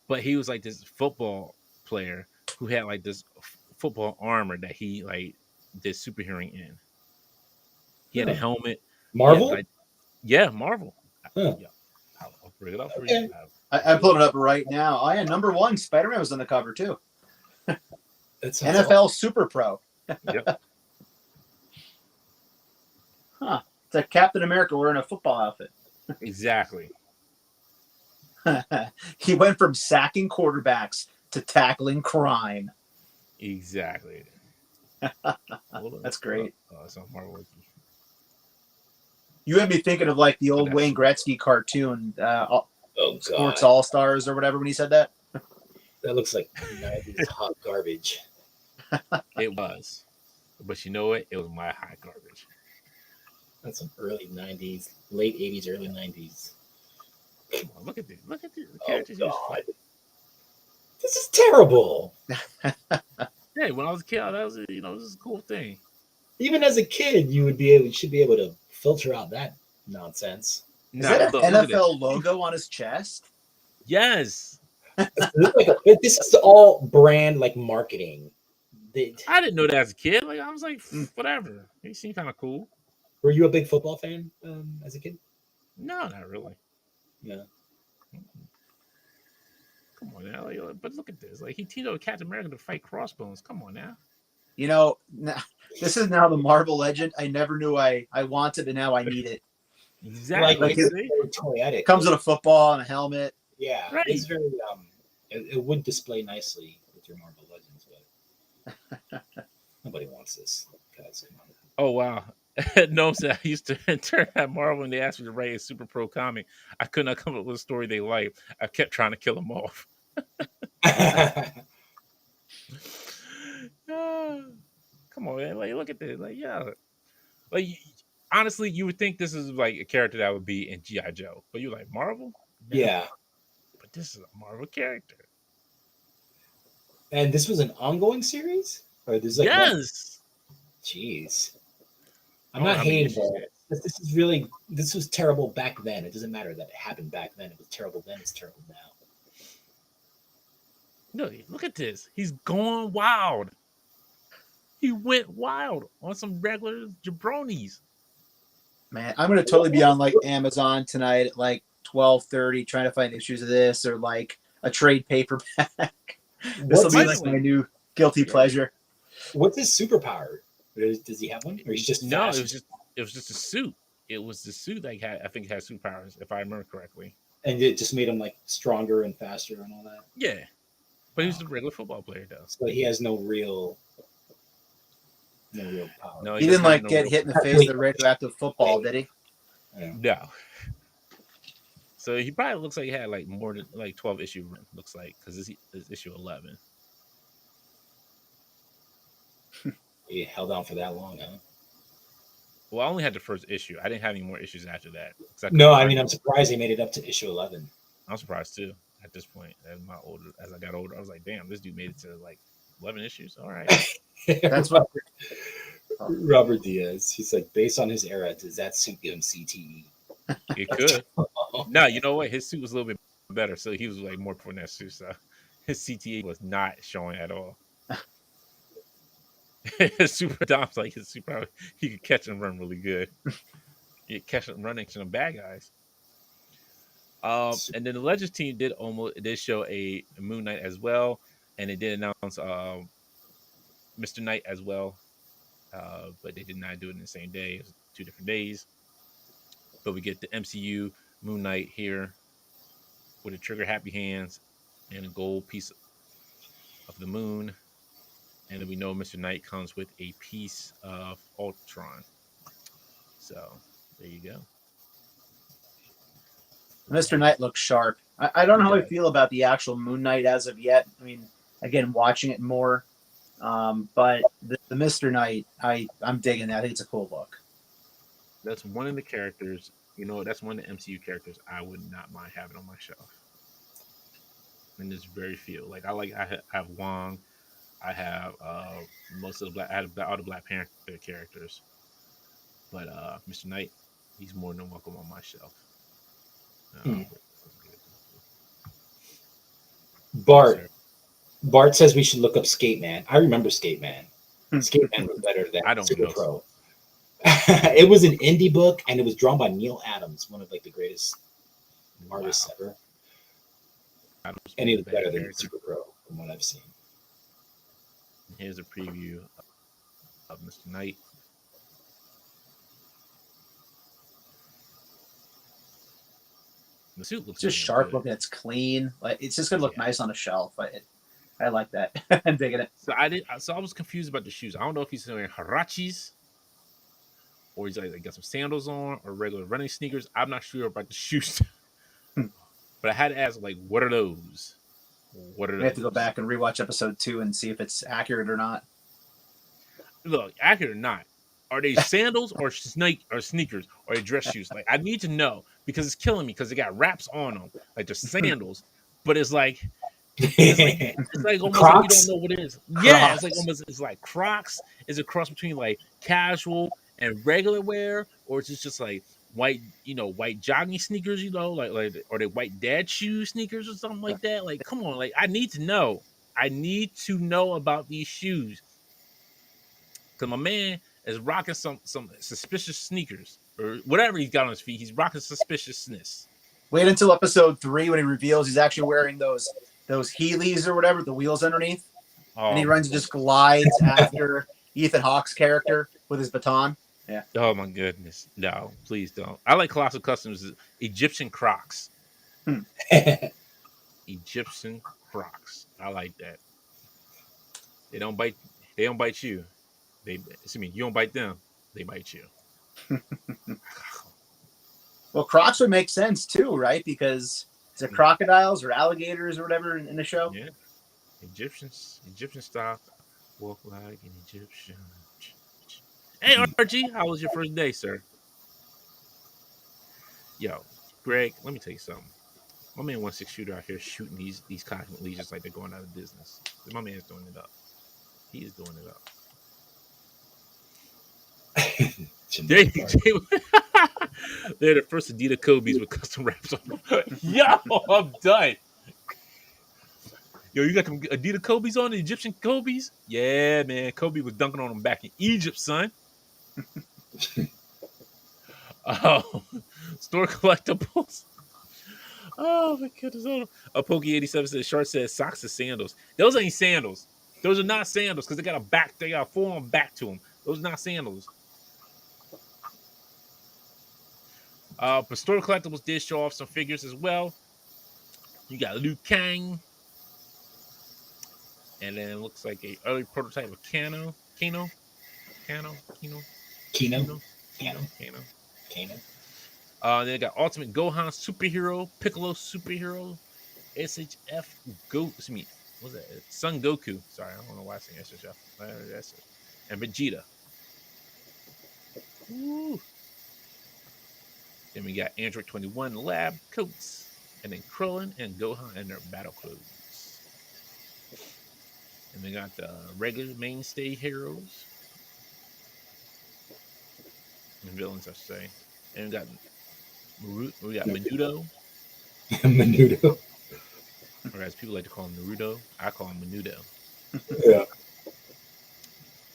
but he was like this football player who had like this football armor that he like did superheroing in. He had a helmet. Marvel? Yeah, Marvel. Huh. Yeah. I'll bring it up for Okay. you. I'm pulling it up right now. Oh, yeah, number 1, Spider-Man was on the cover too. NFL Super Pro. Yep. Huh. It's like Captain America wearing a football outfit. Exactly. He went from sacking quarterbacks to tackling crime. Exactly. That's great. Oh, it's on Marvel Wiki. You had me thinking of like the old Wayne Gretzky cartoon, Sports All-Stars or whatever when he said that. That looks like 90s hot garbage. It was. But you know what? It was my hot garbage. That's some early 90s, late 80s, early 90s. Come on, look at this. Look at the characters. Oh, God. This is terrible. Hey, when I was a kid, that was this is a cool thing. Even as a kid, you should be able to filter out that nonsense. Is that an NFL logo on his chest? Yes. This is all brand like marketing. I didn't know that as a kid. Like I was like, whatever. He seemed kind of cool. Were you a big football fan as a kid? No, not really. Yeah. Come on now, but look at this. Like he teamed up with Captain America to fight Crossbones. Come on now. You know, this is now the Marvel Legend. I never knew I wanted, and now I need it. Exactly. Like it comes with a football and a helmet. Yeah, right. It's very it would display nicely with your Marvel Legends, but nobody wants this, guys. Come on. Oh wow. No, I used to intern at Marvel and they asked me to write a Super Pro comic. I could not come up with a story they liked. I kept trying to kill them off. Come on, man. Like, look at this. Like, yeah. Like, honestly, you would think this is like a character that would be in G.I. Joe. But you're like, Marvel? No. Yeah. But this is a Marvel character. And this was an ongoing series? Or there's like yes. Jeez. I'm not hating that. This was terrible back then. It doesn't matter that it happened back then. It was terrible then. It's terrible now. No, look at this. He's going wild. He went wild on some regular jabronis. Man, I'm gonna totally be on like Amazon tonight at like 12:30 trying to find issues of this or like a trade paperback. This will be like my new guilty pleasure. What's his superpower? Does he have one? Or he's just no? It was just a suit. it was the suit that had, I think, had superpowers, if I remember correctly. And it just made him like stronger and faster and all that. Yeah, but he was a regular football player though. So he has no real power. No, He doesn't didn't have like get real hit in the power. face with a radioactive football, did he? Yeah. No. So he probably looks like he had like more than like 12 issue run, looks like, because this is issue 11. He held on for that long, huh? Well, I only had the first issue. I didn't have any more issues after that. No, I mean, I'm surprised he made it up to issue 11. I'm surprised too. At this point, as I got older, I was like, "Damn, this dude made it to like 11 issues." All right, That's what. Robert Diaz. He's like, based on his era, does that suit give him CTE? it could. No, you know what? His suit was a little bit better, so he was like more for that suit. So his CTE was not showing at all. His super Dom's like his super. He could catch and run really good. He could catch and run into some bad guys. And then the Legends team did show a Moon Knight as well, and they did announce Mr. Knight as well, but they did not do it in the same day. It was 2 different days. But we get the MCU Moon Knight here with a trigger happy hands and a gold piece of the moon, and then we know Mr. Knight comes with a piece of Ultron. So there you go. Mr. Knight looks sharp. I don't know how I feel about the actual Moon Knight as of yet. I mean, again, watching it more. But the Mr. Knight, I'm digging that. I think it's a cool look. That's one of the characters, that's one of the MCU characters I would not mind having on my shelf. And there's very few. Like, I have Wong. I have most of the I have all the Black Panther characters. But Mr. Knight, he's more than welcome on my shelf. Bart says we should look up Skate Man. I remember Skate Man. Skate Man was better than Super Pro. It was an indie book, and it was drawn by Neil Adams, one of like the greatest artists ever. And it was better than Super Pro, from what I've seen. Here's a preview of Mr. Knight. The suit looks just sharp looking. It's clean. Like, it's just gonna look nice on a shelf. I like that. I'm digging it. So I was confused about the shoes. I don't know if he's wearing Harachis or he's like got some sandals on or regular running sneakers. I'm not sure about the shoes. But I had to ask, like, what are those? What are those? We have to go back and rewatch episode 2 and see if it's accurate or not. Look, accurate or not, are they sandals or sneakers or dress shoes? Like, I need to know because it's killing me because they got wraps on them. Like, they're sandals, but it's like almost Crocs? like you don't know what it is. Crocs. Yeah, it's like Crocs. Is a cross between like casual and regular wear, or is it just like white jogging sneakers? Like are they white dad shoe sneakers or something like that? Like, come on, like I need to know. I need to know about these shoes because my man is rocking some suspicious sneakers or whatever he's got on his feet. He's rocking suspiciousness. Wait until episode 3 when he reveals he's actually wearing those Heelys or whatever, the wheels underneath. And he runs and just glides after Ethan Hawke's character with his baton. Yeah. Oh my goodness. No, please don't. I like Colossal Customs' Egyptian Crocs. Egyptian Crocs. I like that. They don't bite you. You don't bite them. They bite you. Well, Crocs would make sense too, right? Because is it crocodiles or alligators or whatever in the show? Yeah. Egyptian style. Walk like an Egyptian. Hey, RG, how was your first day, sir? Yo, Greg, let me tell you something. My man 1-6 shooter out here shooting these cosmic legions like they're going out of business. My man's doing it up. He is doing it up. They're the first Adidas Kobe's with custom wraps on them. Yo, I'm done. Yo, you got them Adidas Kobe's on, the Egyptian Kobe's? Yeah, man. Kobe was dunking on them back in Egypt, son. Oh, store collectibles. Oh, my goodness. Pokey 87 says, Short says, socks and sandals. Those ain't sandals. Those are not sandals because they got a full-on back to them. Those are not sandals. But Store Collectibles did show off some figures as well. You got Liu Kang, and then it looks like a early prototype of Kano, Kino. Kano. Kano. Then got Ultimate Gohan Superhero, Piccolo Superhero, SHF Excuse me, what's that? Son Goku. Sorry, I don't know why I say SHF. That's it. And Vegeta. Woo. Then we got Android 21 lab coats, and then Krillin and Gohan in their battle clothes. And they got the regular mainstay heroes and villains, I should say. And we got Menudo, Menudo. or as people like to call him Naruto, I call him Menudo. Yeah.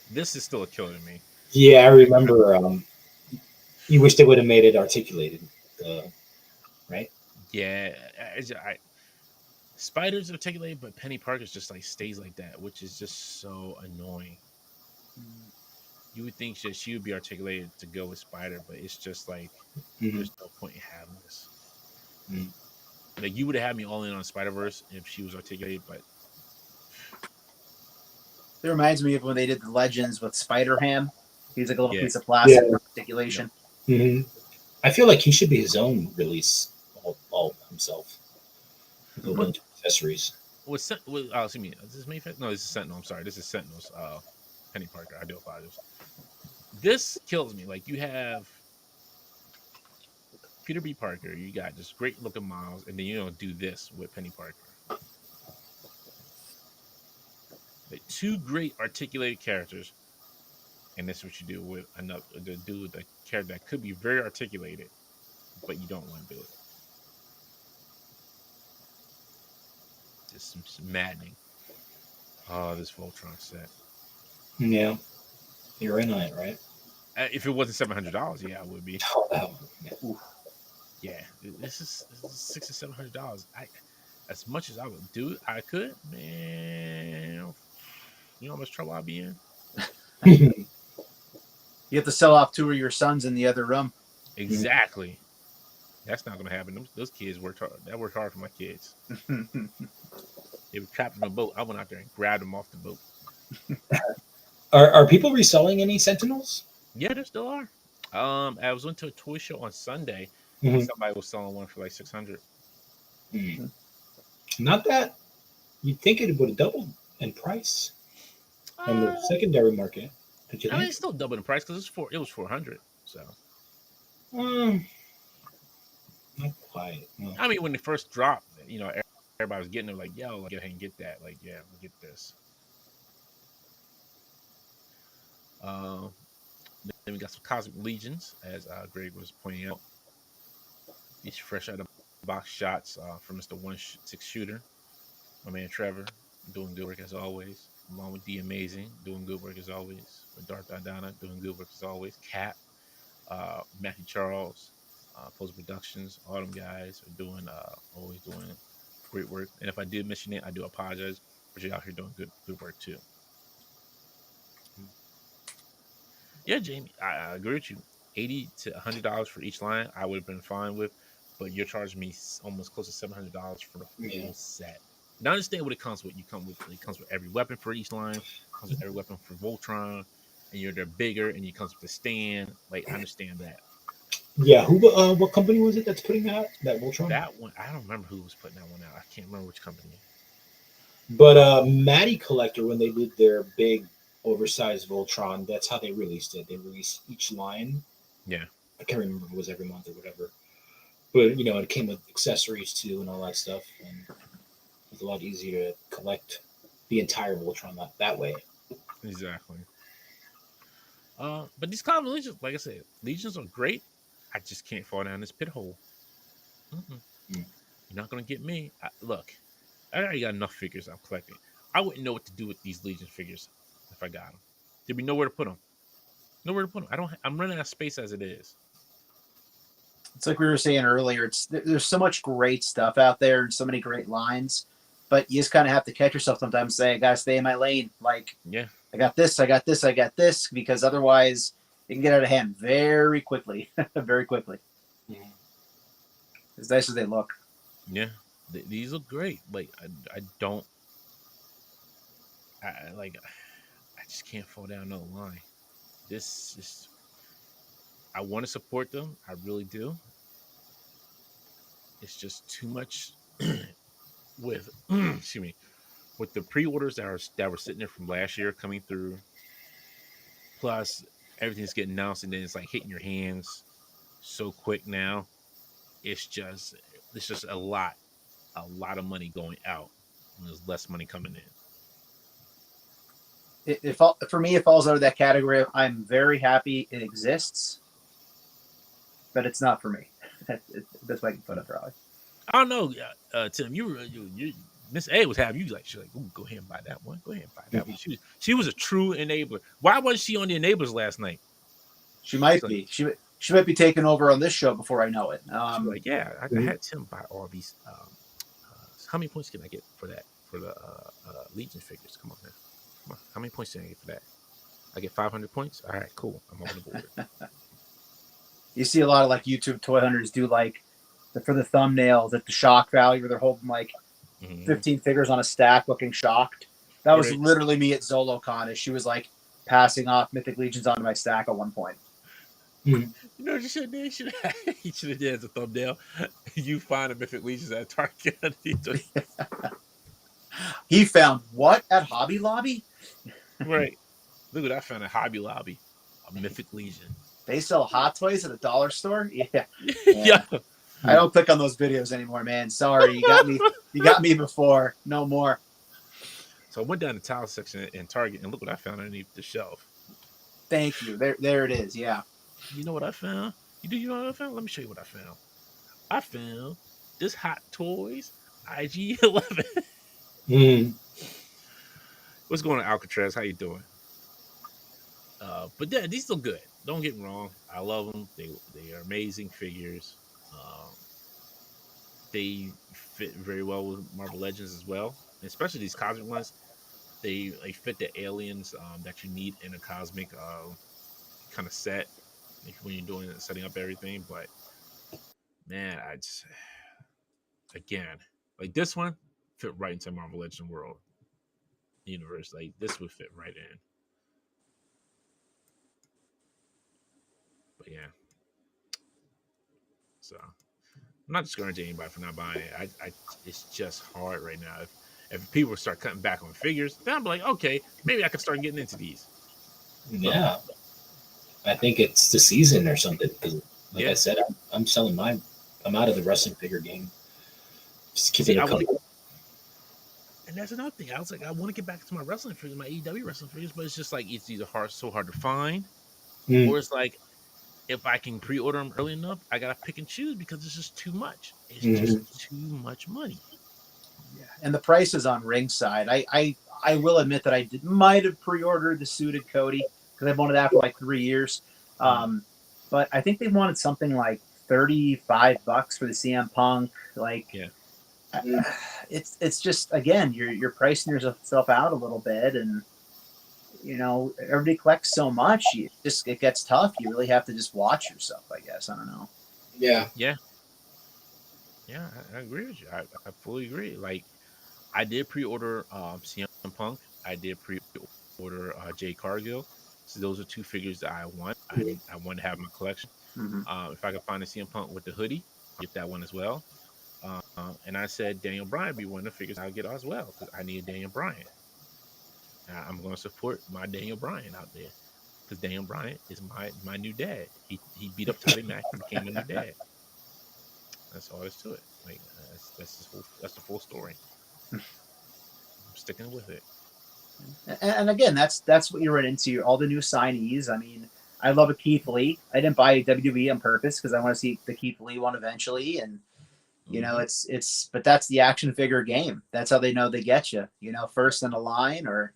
This is still a killer to me. Yeah, I remember. You wish they would have made it articulated, right? Yeah, Spider's articulated, but Penny Parker's just like stays like that, which is just so annoying. You would think that she would be articulated to go with Spider, but it's just like there's no point in having this. Like you would have had me all in on Spider-Verse if she was articulated, but It reminds me of when they did the Legends with Spider-Ham. He's like a little Yeah. piece of plastic Yeah. for articulation. I feel like he should be his own release all himself. A bunch of accessories. excuse me, is this Mayfair? No, this is Sentinel. I'm sorry, this is Sentinel's Penny Parker. I do apologize. This kills me. Like you have Peter B. Parker, you got this great looking Miles, and then you don't do this with Penny Parker. Like two great articulated characters, and this is what you do with another the character that could be very articulated, but you don't want to do it. Just some maddening. Oh, this Voltron set. Yeah, you're in on it, right? If it wasn't $700, yeah, I would be. Oh, that one. Yeah, this is $600 or $700. As much as I would do it, I could, man. You know how much trouble I'd be in. You have to sell off two of your sons in the other room. Exactly. That's not going to happen. Those kids worked hard. That worked hard for my kids. They were trapped in a boat. I went out there and grabbed them off the boat. Are people reselling any Sentinels? Yeah, there still are. I was went to a toy show on Sunday. And somebody was selling one for like $600. Not that you'd think it would have doubled in price in the secondary market. I mean, it's still doubled in price because it was $400. So, not quite. No. I mean, when they first dropped, you know, everybody was getting it like, "Yo, like, go ahead and get that." Like, yeah, we'll get this. Then we got some Cosmic Legions, as Greg was pointing out. These fresh out of box shots from Mr. 1-6 Shooter, my man Trevor, doing good work as always. Along with The Amazing, doing good work as always. With Darth Donna, doing good work as always. Cap, Matthew Charles, Post Productions, all them guys are doing always doing great work. And if I did mention it, I do apologize, but you're out here doing good work too. Yeah, Jamie, I agree with you. $80 to $100 for each line, I would have been fine with, but you're charging me almost close to $700 for the full set. Now, I understand what it comes with. It comes with every weapon for each line. It comes with every weapon for Voltron, and they're bigger, and it comes with the stand. Like, I understand that. Yeah, what company was it that's putting out that Voltron? That one, I don't remember who was putting that one out. I can't remember which company. But Matty Collector, when they did their big oversized Voltron, that's how they released it. They released each line. Yeah. I can't remember if it was every month or whatever. But, you know, it came with accessories too and all that stuff. And it was a lot easier to collect the entire Voltron that way. Exactly. But these Cosmic Legions, like I said, Legions are great. I just can't fall down this pit hole. You're not going to get me. Look, I already got enough figures I'm collecting. I wouldn't know what to do with these Legion figures if I got them. There'd be nowhere to put them. I'm running out of space as it is. It's like we were saying earlier. There's so much great stuff out there and so many great lines, but you just kind of have to catch yourself sometimes and say, I got to stay in my lane. Like, yeah, I got this, because otherwise it can get out of hand very quickly, very quickly. as nice as they look. Yeah, these look great. Like I don't, like I just can't fall down another line. This is I want to support them. I really do. It's just too much with excuse me with the pre-orders that were sitting there from last year coming through. Plus everything's getting announced and then it's like hitting your hands so quick now. It's just it's just a lot of money going out and there's less money coming in. For me, it falls under that category of I'm very happy it exists, but it's not for me. That's why I can put it, probably. I don't know, Tim. You Miss A was having you like she's like, ooh, go ahead and buy that one. Go ahead and buy that one. She was a true enabler. Why wasn't she on the enablers last night? She might be. She might be taking over on this show before I know it. She's like, yeah, I had Tim buy all these. How many points can I get for that for the Legion figures? Come on now. Come on. How many points did I get for that? I get 500 points. All right, cool. I'm on the board. You see a lot of like YouTube toy hunters do like for the thumbnails at the shock value where they're holding like 15 figures on a stack looking shocked. That was literally me at ZoloCon as she was like passing off Mythic Legions onto my stack at one point. You know what you should do? You should have did as a thumbnail. You find a Mythic Legions at Target. He found what at Hobby Lobby? Right. Look what I found at Hobby Lobby. A Mythic Legion. They sell hot toys at a dollar store? Yeah. Yeah. I don't click on those videos anymore, man. Sorry, you got me before. No more. So I went down the tile section in Target and look what I found underneath the shelf. Thank you. There it is. Yeah. You know what I found? You know what I found? Let me show you what I found. I found this Hot Toys IG-11. What's going on, Alcatraz? How you doing? But yeah, these look good. Don't get me wrong. I love them. They are amazing figures. They fit very well with Marvel Legends as well, and especially these cosmic ones. They fit the aliens that you need in a cosmic kind of set when you're doing it, setting up everything. But man, I just again like this one fit right into Marvel Legends world universe. Like this would fit right in. But yeah, so I'm not discouraging anybody for not buying it. It's just hard right now. If people start cutting back on figures, then I'm like, okay, maybe I could start getting into these. Yeah, I think it's the season or something. Because, like I said, I'm selling mine. I'm out of the wrestling figure game. Just keep it a couple. And that's another thing. I was like, I want to get back to my wrestling figures, my AEW wrestling figures, but it's just like it's either so hard to find, or it's like if I can pre-order them early enough, I gotta pick and choose because it's just too much. It's just too much money. Yeah, and the prices on Ringside. I will admit that I might have pre-ordered the suited Cody because I've wanted that for like 3 years. But I think they wanted something like $35 for the CM Punk. Like, it's just again you're pricing yourself out a little bit, and you know everybody collects so much. It gets tough. You really have to just watch yourself. I guess I don't know. Yeah. I agree with you. I fully agree. Like, I did pre-order CM Punk. I did pre-order Jay Cargill. So those are two figures that I want. I want to have in my collection. If I could find a CM Punk with the hoodie, get that one as well. And I said Daniel Bryan be one of the figures I'll get as well because I need Daniel Bryan. I'm going to support my Daniel Bryan out there because Daniel Bryan is my new dad. He beat up Toddy Mack and became my new dad. That's all there is to it. Like that's the full story. I'm sticking with it. And again, that's what you run into. All the new signees. I mean, I love a Keith Lee. I didn't buy WWE on purpose because I want to see the Keith Lee one eventually. And you know, but that's the action figure game. That's how they know they get you. You know, first in a line or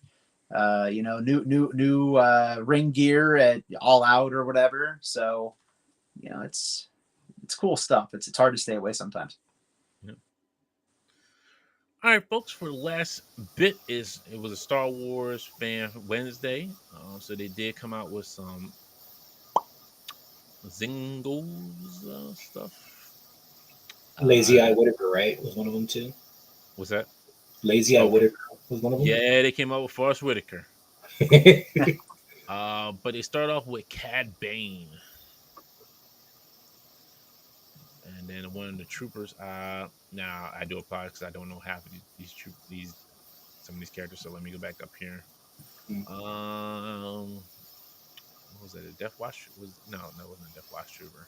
you know, new ring gear at All Out or whatever. So you know, it's cool stuff. It's hard to stay away sometimes. Yeah. All right, folks. For the last bit, it was a Star Wars Fan Wednesday, so they did come out with some Zingos stuff. Lazy Eye Whitaker, right? Was one of them too. What's that? Lazy Eye Oh, Whitaker was one of them. yeah, they came out with Forrest Whitaker. But they start off with Cad Bane, and then one of the troopers. Now I do apply because I don't know half of these some of these characters. So let me go back up here. What was that? A Death Watch was no, it wasn't a Death Watch trooper.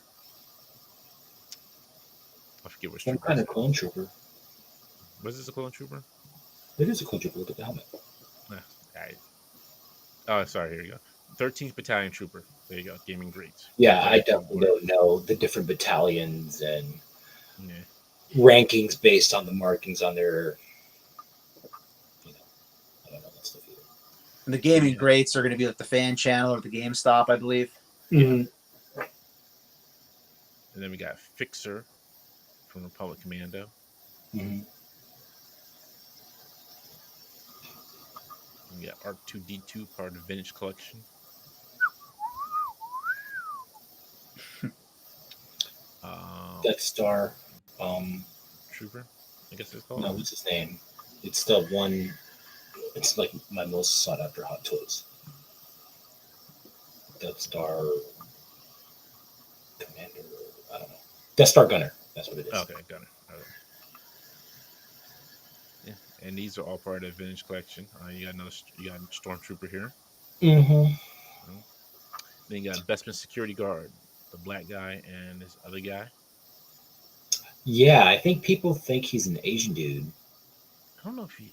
I forget which Some trooper kind this of clone trooper. was. This a clone trooper? It is a clone trooper. Look at the helmet. I, oh, sorry. Here you go. 13th Battalion Trooper. There you go. Gaming Greats. Yeah, I definitely don't know the different battalions and Yeah. rankings based on the markings on their. I don't know that stuff either. And the gaming greats are going to be like the fan channel or the GameStop, I believe. Mm-hmm. And then we got Fixer from Republic Commando. Mm-hmm. We got R2D2, part of the Vintage Collection. Death Star. Trooper, I guess it's called. No, what's his name? It's the one. It's like my most sought after Hot Toys. Death Star Commander. I don't know. Death Star Gunner. That's what it is. Okay, Gunner. Okay. Yeah, and these are all part of the Vintage Collection. You got Stormtrooper here. Mm-hmm. Then you got Bestman Security Guard, the black guy, and this other guy. Yeah, I think people think he's an Asian dude. I don't know if he.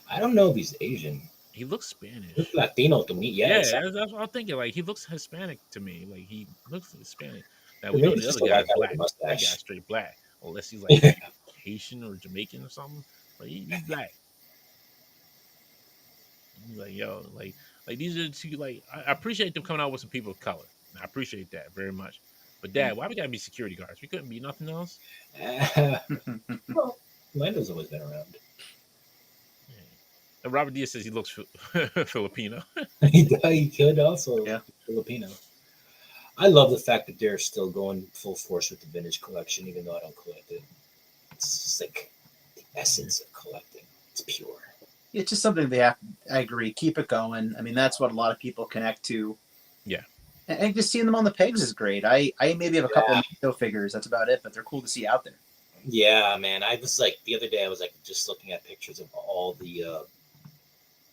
I don't know if he's Asian. He looks Spanish. He looks Latino to me. Yeah, exactly. That's what I'm thinking. Like he looks Hispanic to me. Like he looks Hispanic. Now we maybe know the he's other just a guy's white guy with black. a That mustache. guy's straight black, unless he's like Haitian or Jamaican or something. But he's black. He's like like these are the two. Like I appreciate them coming out with some people of color. I appreciate that very much. But Dad, why we gotta be security guards? We couldn't be nothing else. Well, Lando's always been around. And Robert Diaz says he looks Filipino. He could also be Filipino. I love the fact that they're still going full force with the vintage collection, even though I don't collect it. It's just like the essence of collecting. It's pure. It's just something they have. I agree. Keep it going. I mean, that's what a lot of people connect to. Yeah. And just seeing them on the pegs is great. I maybe have a couple of Mando figures. That's about it, but they're cool to see out there. Yeah, man. I was like, the other day, I was like just looking at pictures of all the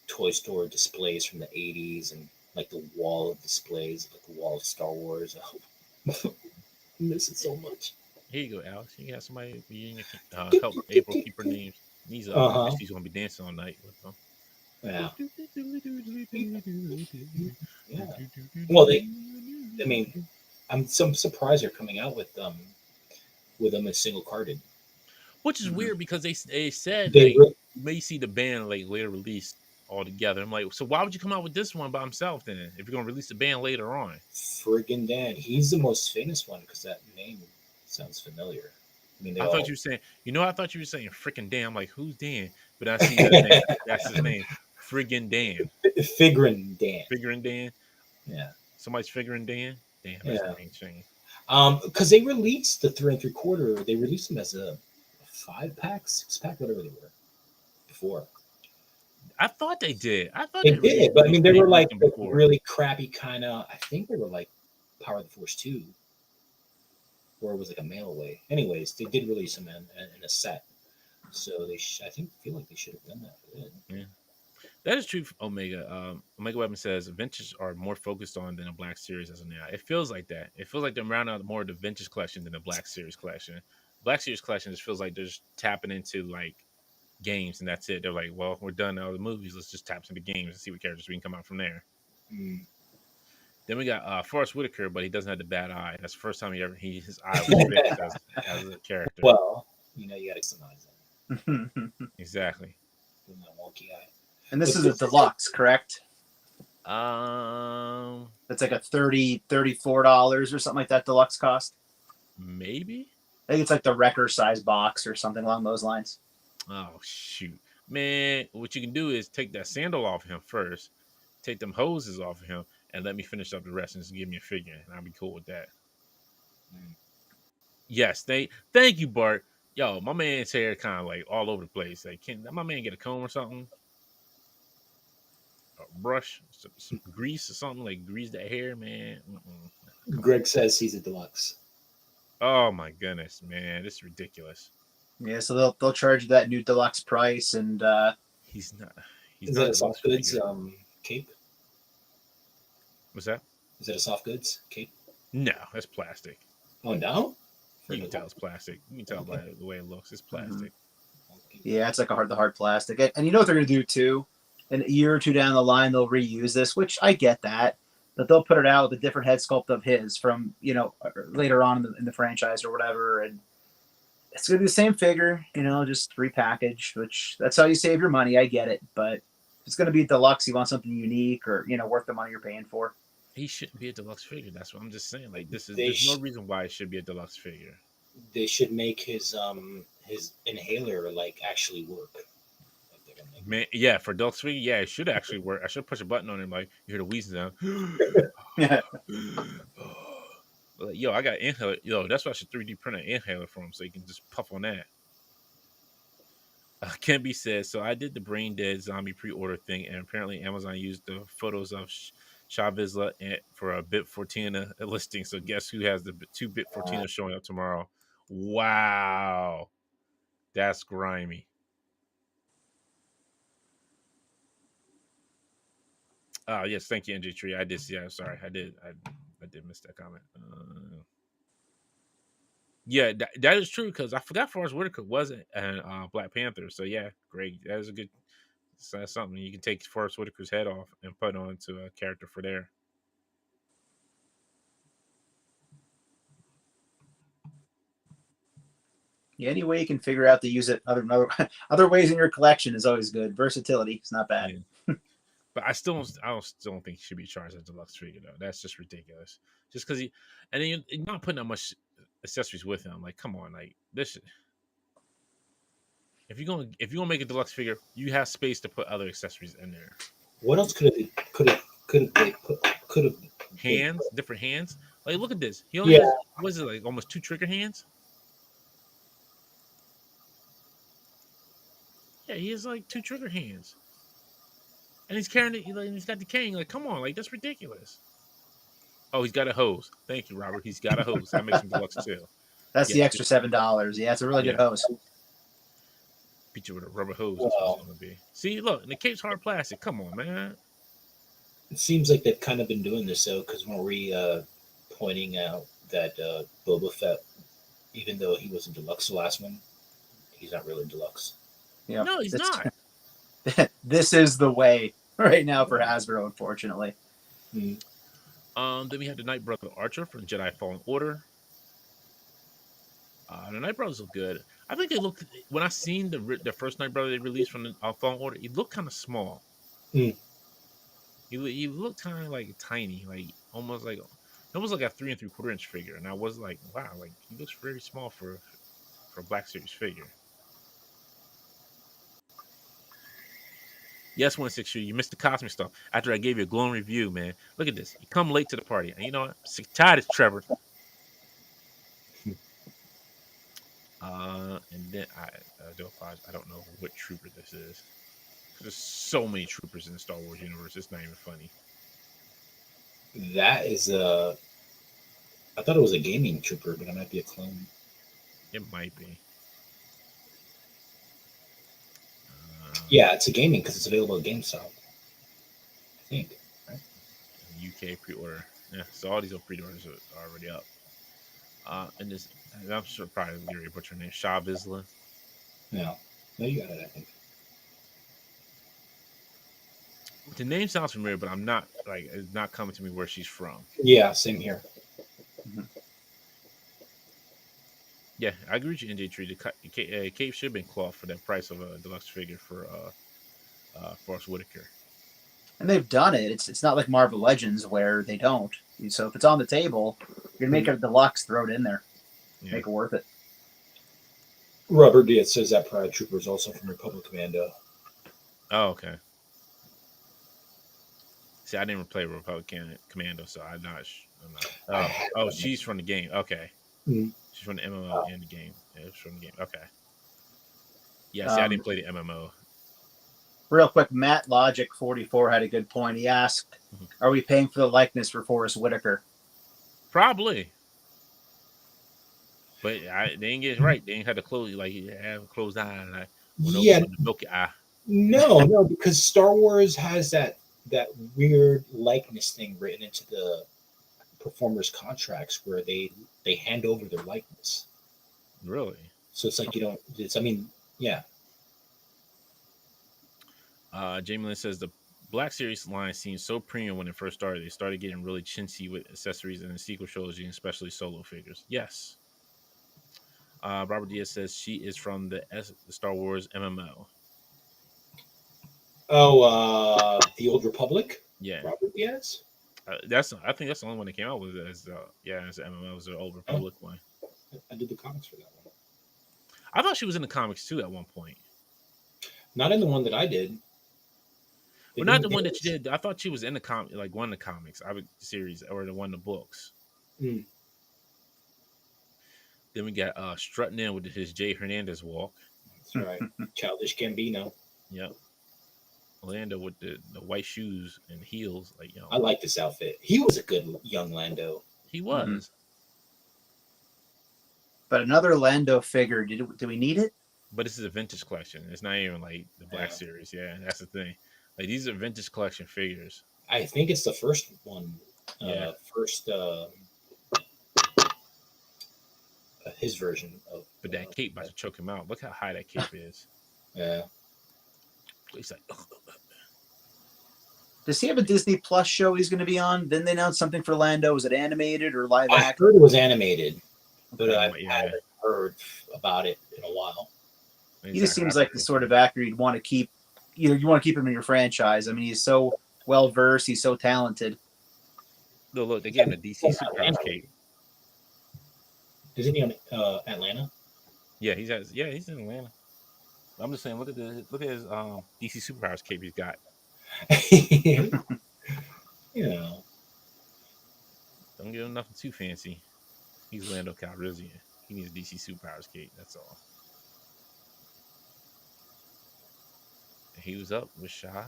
toy store displays from the 80s and like the wall of displays, like the wall of Star Wars. I miss it so much. Here you go, Alex. You got somebody help April keep her names. She's gonna be dancing all night with them. Yeah. Yeah. Well, I mean, I'm surprised they're coming out with them as single carded. Which is weird because they said you may see the band like later released all together. I'm like, so why would you come out with this one by himself then if you're gonna release the band later on? Friggin' Dan. He's the most famous one because that name sounds familiar. I mean, thought you were saying, I thought you were saying friggin' Dan. I'm like, who's Dan? But I see that's his name. Friggin' Dan. Figuring Dan. Figuring Dan. Yeah. Somebody's figuring Dan. Damn, that's a shame. Because they released the 3 3/4. They released them as a 5-pack, 6-pack, whatever they were before. I thought they did. They did, but I mean, they were like really crappy kind of. I think they were like Power of the Force 2, or it was like a mail away. Anyways, they did release them in a set, so they feel like they should have done that for it. Yeah, that is true. For Omega. Omega Weapon says vintage are more focused on than a Black Series as of now. It feels like that. It feels like they're rounding out more of the vintage collection than the Black Series collection. Black Series collection just feels like they're just tapping into like games and that's it. They're like, well, we're done now with the movies. Let's just tap into games and see what characters we can come out from there. Then we got Forrest Whitaker, but he doesn't have the bad eye. That's the first time his eye was fixed as a character. Well, you got to customize that. Exactly. That wonky eye. And this is a deluxe, correct? It's like a $34 or something like that deluxe cost. Maybe. I think it's like the Wrecker size box or something along those lines. Oh shoot, man! What you can do is take that sandal off of him first, take them hoses off of him, and let me finish up the rest and just give me a figure, and I'll be cool with that. Yes, thank you, Bart. Yo, my man's hair kind of like all over the place. Like, can my man get a comb or something? A brush, some grease or something, like grease that hair, man. Mm-mm. Come on. Greg says he's a deluxe. Oh my goodness, man, this is ridiculous. Yeah, so they'll charge you that new deluxe price, and He's not. He's Is not that a a deluxe soft goods figure. cape? What's that? Is it a soft goods cape? No, that's plastic. Oh no. For You can tell deluxe. it's plastic. You can tell by the way it looks. It's plastic. yeah, it's like the hard plastic. And you know what they're gonna do too? In a year or two down the line, they'll reuse this, which I get that. But they'll put it out with a different head sculpt of his from later on in the franchise or whatever, and it's gonna be the same figure, just repackaged. Which that's how you save your money. I get it, but if it's gonna be deluxe, you want something unique or worth the money you're paying for. He shouldn't be a deluxe figure. That's what I'm just saying. Like this is They there's no sh- reason why it should be a deluxe figure. they should make his inhaler like actually work. Like they're gonna make Man, yeah, for deluxe figure, yeah, it should actually work. I should push a button on him, like you hear the wheezing sound. Yeah. Like, yo, I got inhaler. Yo, that's why I should 3D print an inhaler for him so he can just puff on that. Kenby says, so I did the Brain Dead Zombie pre-order thing, and apparently Amazon used the photos of Shavizla for a Bit Fortina listing. So guess who has the two Bit Fortina showing up tomorrow? Wow, that's grimy. Oh yes, thank you, NJ Tree. I did see. I'm sorry, I did miss that comment. Yeah, that is true because I forgot Forrest Whitaker wasn't Black Panther. So yeah, great. That is a good. So that's something you can take Forrest Whitaker's head off and put on to a character for there. Yeah, any way you can figure out to use it other ways in your collection is always good. Versatility, it's not bad. Yeah. But I still don't think he should be charged as a deluxe figure though. That's just ridiculous. Just because and then you're not putting that much accessories with him. Like, come on, like this. If you're gonna make a deluxe figure, you have space to put other accessories in there. What else could have Hands, different hands. Like, look at this. He only has, what is it, like almost 2 trigger hands? Yeah, he has like 2 trigger hands. And he's carrying it, like, he's got the cane. Like, come on, like that's ridiculous. Oh, he's got a hose. Thank you, Robert. He's got a hose. That makes him deluxe too. That's the extra $7. Yeah, it's a really good hose. Beat you with a rubber hose. That's what it's gonna be. See, look, and the cape's hard plastic. Come on, man. It seems like they've kind of been doing this though, because when we pointing out that Boba Fett, even though he was a deluxe the last one, he's not really deluxe. Yeah, no, he's not. This is the way right now for Hasbro, unfortunately. Then we have the Night Brother Archer from Jedi Fallen Order. The Night Brothers look good. I think they look, when I seen the first Night Brother they released from the Fallen Order, he looked kind of small. He looked kind of like tiny, like almost like a 3 3/4 inch figure, and I was like, wow, like he looks very small for a Black Series figure. Yes, 160, you missed the costume stuff after I gave you a glowing review, man. Look at this. You come late to the party, and you know what? I'm sick tired of Trevor. And then I do apologize. I don't know what trooper this is. There's so many troopers in the Star Wars universe. It's not even funny. That is I thought it was a gaming trooper, but it might be a clone. It might be. Yeah, it's a gaming because it's available at GameStop. I think. Right? UK pre-order. Yeah, so all these pre-orders are already up. And this, I'm sure probably Gary butcher name, Shavizla. No, you got it. I think. The name sounds familiar, but I'm not it's not coming to me where she's from. Yeah, same here. Yeah, I agree with you, NJ Tree. The cape should have been cloth for that price of a deluxe figure for Forrest Whitaker. And they've done it. It's not like Marvel Legends where they don't. So if it's on the table, you're gonna make it a deluxe, throw it in there, make it worth it. Robert Diaz says that Pride Trooper is also from Republic Commando. Oh, okay. See, I didn't play Republic Commando, so I'm not. Oh, she's from the game. Okay. Mm. She's from the MMO Oh. and the game. Yeah, it's from the game. Okay. Yeah, see, I didn't play the MMO. Real quick, Matt Logic 44 had a good point. He asked, "Are we paying for the likeness for Forrest Whitaker?" Probably. But they didn't get it right. They didn't have to close like you have a closed eye and Yeah, on the milky eye. no, because Star Wars has that weird likeness thing written into the performers' contracts where they hand over their likeness. Really? So it's like you don't. It's I mean, yeah. Jamie Lynn says the Black Series line seemed so premium when it first started. They started getting really chintzy with accessories in the sequel trilogy, and especially solo figures. Yes. Robert Diaz says she is from the Star Wars MMO. Oh, the Old Republic. Yeah, Robert Diaz. I think that's the only one that came out was as as MMO was the Old Republic one. I did the comics for that one. I thought she was in the comics too at one point. Not in the one that I did. Well, not the one that you did. I thought she was in the like one of the comics, series, or the one of the books. Mm. Then we got strutting in with his Jay Hernandez walk. That's right. Childish Gambino. Yep. Lando with the white shoes and heels, like I like this outfit. He was a good young Lando. He was. Mm-hmm. But another Lando figure. Do we need it? But this is a vintage collection. It's not even like the Black Series. Yeah, that's the thing. Like these are vintage collection figures. I think it's the first one. Yeah. His version of. But that cape about to choke him out. Look how high that cape is. Yeah. He's like. Does he have a Disney Plus show he's going to be on? Didn't they announce something for Lando? Was it animated or live action? I heard it was animated, but I Yeah. haven't heard about it in a while. He just seems like the sort of actor you'd want to keep. You want to keep him in your franchise. I mean, he's so well versed. He's so talented. No, look, they gave him a DC Superheroes cape. Isn't he on Atlanta? Yeah, he's in Atlanta. I'm just saying, look at his DC Superheroes cape he's got. You know, don't give him nothing too fancy. He's Lando Calrissian. He needs a DC Superpowers cape. That's all. And he was up with Shaw.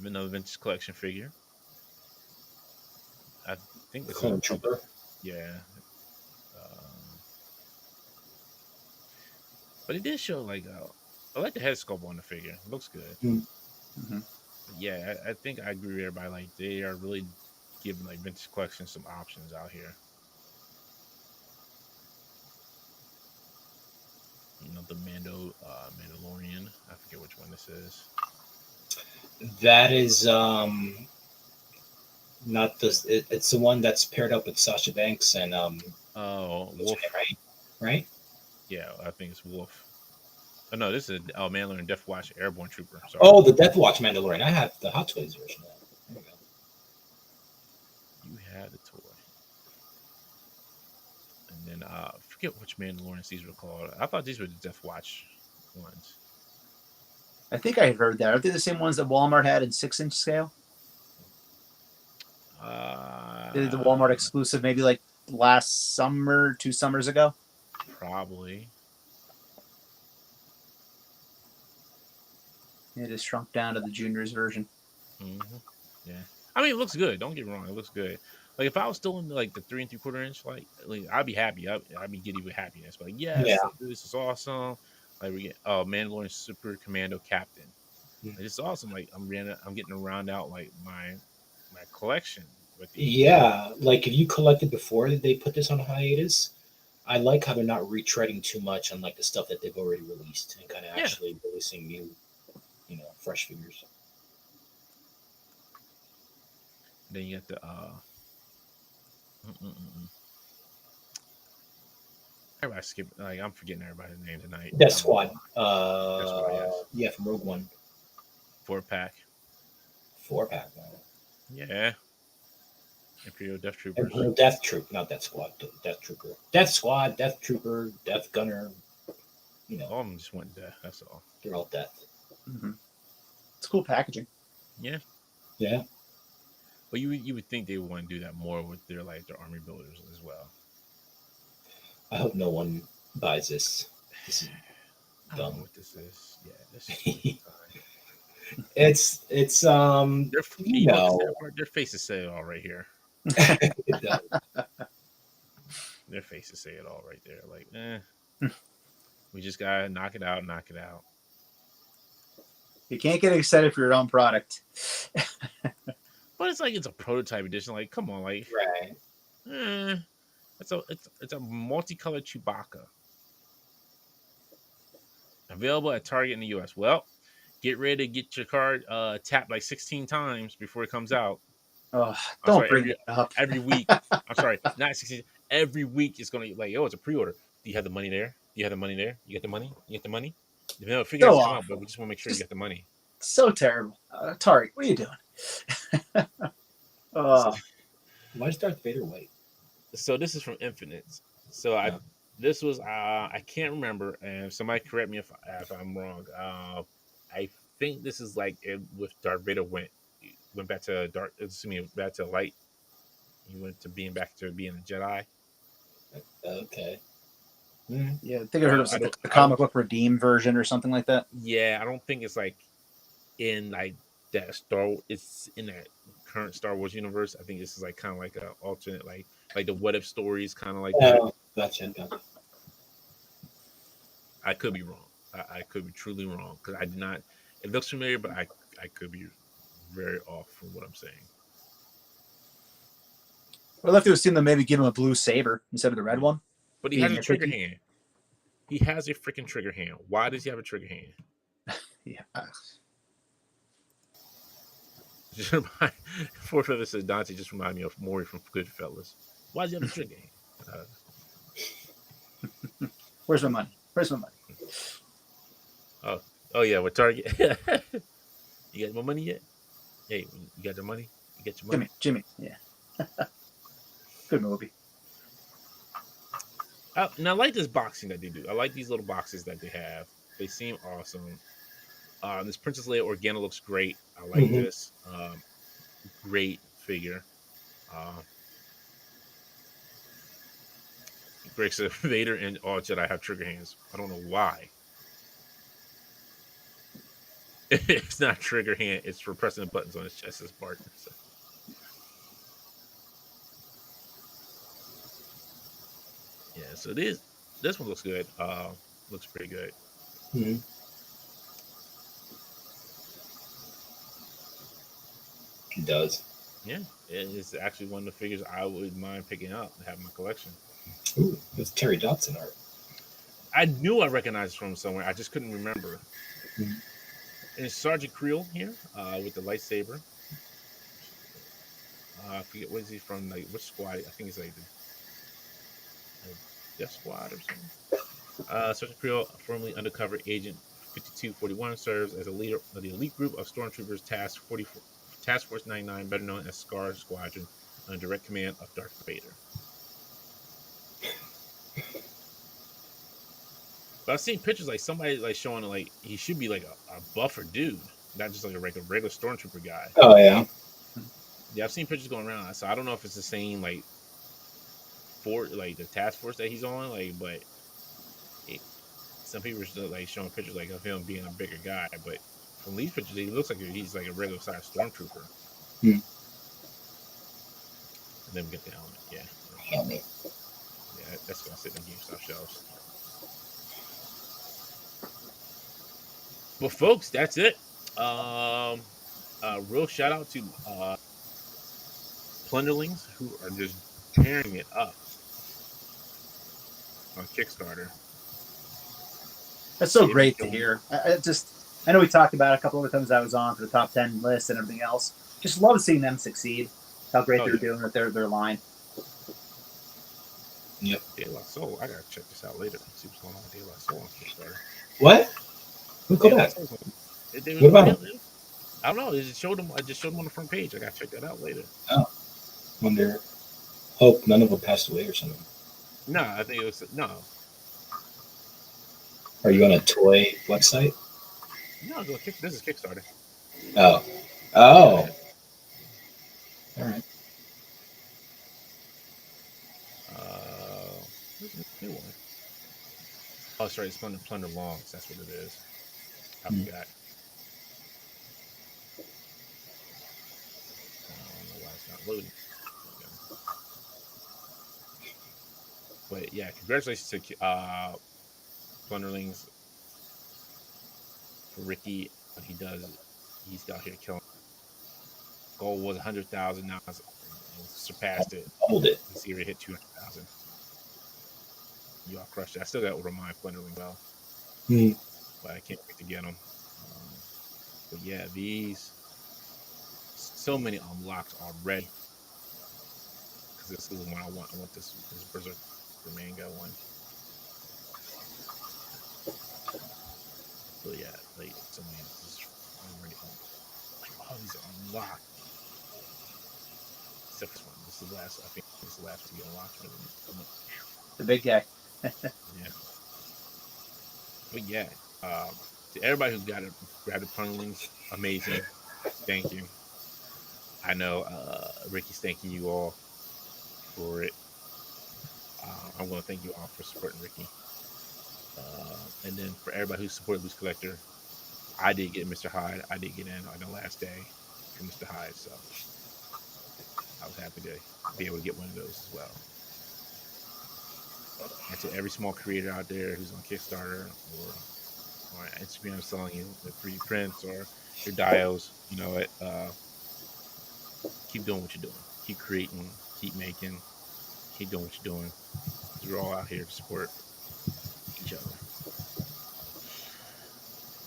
Another vintage collection figure. I think this Clone Trooper. Yeah. But it did show like I like the head sculpt on the figure. It looks good. Mm-hmm. Yeah, I think I agree with everybody. Like they are really giving like vintage collections some options out here. You know, the Mandalorian. I forget which one this is. That is not the. It's the one that's paired up with Sasha Banks and Wolf. Right. Yeah, I think it's Wolf. Oh no, this is Mandalorian Death Watch Airborne Trooper. Sorry. Oh, the Death Watch Mandalorian. I have the Hot Toys version of that. There you have the toy. And then I forget which Mandalorians these were called. I thought these were the Death Watch ones. I think I heard that. Are they the same ones that Walmart had in 6-inch scale? Did the Walmart exclusive maybe like last summer, 2 summers ago? Probably. Mm-hmm. It has shrunk down to the juniors version. Mm-hmm. Yeah, I mean it looks good. Don't get me wrong, it looks good. Like if I was still in like the 3 3/4 inch, like I'd be happy. I'd be giddy with happiness. But like, yes, like, this is awesome. Like we get Mandalorian Super Commando Captain. Like, it's awesome. Like I'm getting to round out like my collection with these. Yeah, like if you collected before they put this on hiatus, I like how they're not retreading too much on like the stuff that they've already released and kind of actually releasing new, fresh figures. Then you got the everybody skip. Like I'm forgetting everybody's name tonight. Death Squad. Death Squad, yes. Yeah, from Rogue One. 4-pack. 4-pack. Yeah. Imperial Death Troopers. Imperial Death Troop, not Death Squad. Death Trooper. Death Squad, Death Trooper, Death Gunner. All of them just went death. That's all. They're all death. Mm-hmm. It's cool packaging. Yeah. Yeah. But you would think they would want to do that more with their army builders as well. I hope no one buys this. This is I don't know dumb. what this is. Yeah, this is It's their, you you know what the know, sad part? Their faces say it all right here. it does. Their faces say it all right there. Like, we just gotta knock it out, knock it out. You can't get excited for your own product. But it's like it's a prototype edition. Like, come on, like, Right. it's a multicolored Chewbacca available at Target in the U.S. Well, get ready to get your card tapped like 16 times before it comes out. Oh, I'm don't sorry, bring it up. every week. I'm sorry, not 16. Every week it's gonna like, oh, it's a pre-order. Do you have the money there? Do you have the money there? You got the money? You got the money? You know, figure So has to come out, but awful. we just want to make sure you got the money. So terrible. Target, what are you doing? Oh, Why is Darth Vader white? So this is from Infinite. So I Yeah. this was I can't remember, and somebody correct me if I'm wrong. I think this is like with Darth Vader went back to dark. Excuse me, back to light. He went to being back to being a Jedi. Okay. yeah. I think I heard it was I like don't. the I don't. comic book redeem version or something like that. Yeah, I don't think it's like in like that It's in that current Star Wars universe. I think this is like kind of like an alternate, like the what if stories, kind of like that. Oh, gotcha. I could be wrong. I could be truly wrong because I did not. It looks familiar, but I could be very off from what I'm saying. I'd love to have seen them maybe give him a blue saber instead of the red one. But he Being has a trigger nitpicky. hand. He has a freaking trigger hand. Why does he have a trigger hand? Yeah. Fourth Feather says Dante just reminded me of Maury from Goodfellas. Why does he have a trigger hand? Where's my money? Where's my money? Oh yeah, with Target. You got my money yet? Hey, you got your money? You got your money? Jimmy. Yeah. Good movie. And I like this boxing that they do. I like these little boxes that they have. They seem awesome. This Princess Leia Organa looks great. I like this. Great figure. Greg said Vader and all Jedi have trigger hands. I don't know why. It's not trigger hand. It's for pressing the buttons on his chest as Barton. So. Yeah, so this one looks good. Looks pretty good. Mm-hmm. It does. Yeah, it's actually one of the figures I would mind picking up and have in my collection. Ooh, it's Terry Dodson art. I knew I recognized it from somewhere. I just couldn't remember. Mm-hmm. And it's Sergeant Creel here with the lightsaber. I forget what is he from. Like which squad? I think it's like the Death Squad or something. Sergeant Creel, formerly undercover agent 5241, serves as a leader of the elite group of stormtroopers Task Force 99, better known as Scar Squadron, under direct command of Darth Vader. But I've seen pictures like somebody like showing like he should be like a buffer dude, not just like a regular stormtrooper guy. Oh yeah. Yeah, I've seen pictures going around, so I don't know if it's the same like for like the task force that he's on, like, but some people are still like showing pictures like of him being a bigger guy, but from these pictures, he looks like he's like a regular sized stormtrooper. And then we get the helmet, yeah. Helmet. Yeah, that's gonna sit in the GameStop shelves. But folks, that's it. Real shout out to Plunderlings who are just tearing it up on Kickstarter. That's so great to hear. I know we talked about it a couple of times I was on for the top 10 list and everything else. Just love seeing them succeed. How great they're doing with their line. Yep. De La Soul. I gotta check this out later. See what's going on with De La Soul on Kickstarter. What? Go back. What about him? I don't know. I just showed him on the front page. I gotta check that out later. Oh. Wonder. Hope none of them passed away or something. No, I think it was no. Are you on a toy website? No, this is Kickstarter. Oh. All right. Where's the new one? that's right. It's Plunder Longs. That's what it is. I forgot. I don't know why it's not loading. But yeah, congratulations to Plunderlings for Ricky. What he does, he's out here killing. Goal was 100,000. Now it's surpassed it. Hold it. This year it hit 200,000. You all crushed it. I still got to remind Plunderling well, but I can't wait to get them. But yeah, these so many unlocks already. Because this is the one I want. I want this Berserk Mango one. So yeah, like so many just already like all these are unlocked. Except this one. This is the last. I think this is the last to get unlocked. The big guy. Yeah. But yeah, to everybody who's got it, grabbed the Plunderlings, amazing. Thank you. I know Ricky's thanking you all for it. I want to thank you all for supporting Ricky. And then for everybody who supported Loose Collector, I did get Mr. Hyde. I did get in on the last day for Mr. Hyde, so I was happy to be able to get one of those as well. And to every small creator out there who's on Kickstarter or on Instagram selling you the 3D prints or your dials, you know what? Keep doing what you're doing. Keep creating. Keep making. Keep doing what you're doing. We're all out here to support each other.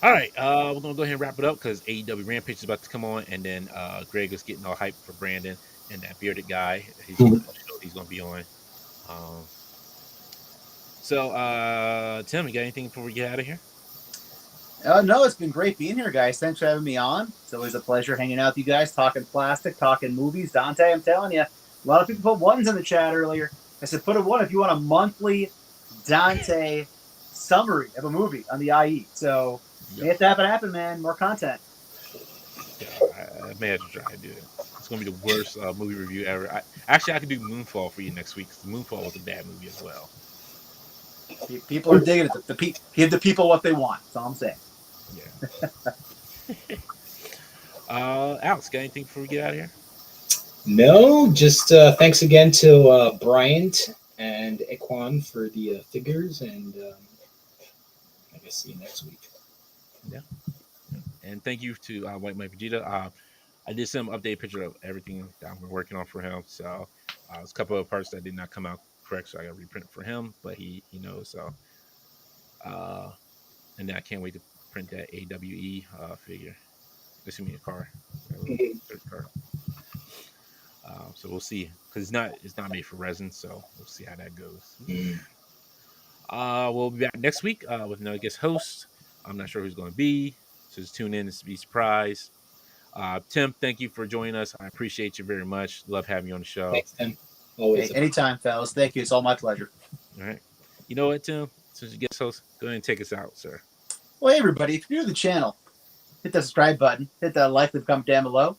All right, we're gonna go ahead and wrap it up because AEW Rampage is about to come on, and then Greg is getting all hyped for Brandon and that bearded guy. He's gonna be on. So, Tim, you got anything before we get out of here? No, it's been great being here, guys. Thanks for having me on. It's always a pleasure hanging out with you guys, talking plastic, talking movies. Dante, I'm telling you, a lot of people put ones in the chat earlier. I said, put a one if you want a monthly Dante summary of a movie on the IE. So, make that happen, man. More content. Yeah, I may have to try to do it. It's going to be the worst movie review ever. I could do Moonfall for you next week. Moonfall was a bad movie as well. People are digging it. Give the people what they want. That's all I'm saying. Yeah. Alex, got anything before we get out of here? No, just thanks again to Bryant and Equan for the figures, and I guess see you next week. Yeah. And thank you to White Mike Vegeta. I did send him an updated picture of everything that we're working on for him. So there's a couple of parts that did not come out correct, so I got to reprint for him, but he knows. So, and then I can't wait to print that AWE figure. This is me a car. So we'll see, because it's not made for resin, so we'll see how that goes. We'll be back next week with another guest host. I'm not sure who's going to be, so just tune in to be surprised. Tim, thank you for joining us. I appreciate you very much. Love having you on the show. Thanks, Tim. Always. Hey, anytime, fellas. Thank you. It's all my pleasure. All right. You know what, Tim? Since you guest host, go ahead and take us out, sir. Well, hey, everybody, if you're new to the channel, hit the subscribe button, hit that like, leave a comment down below,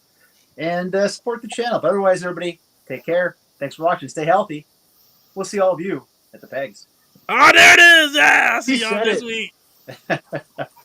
and support the channel. But otherwise, everybody, take care. Thanks for watching. Stay healthy. We'll see all of you at the pegs. Oh, there it is. Yeah, I'll see y'all this week.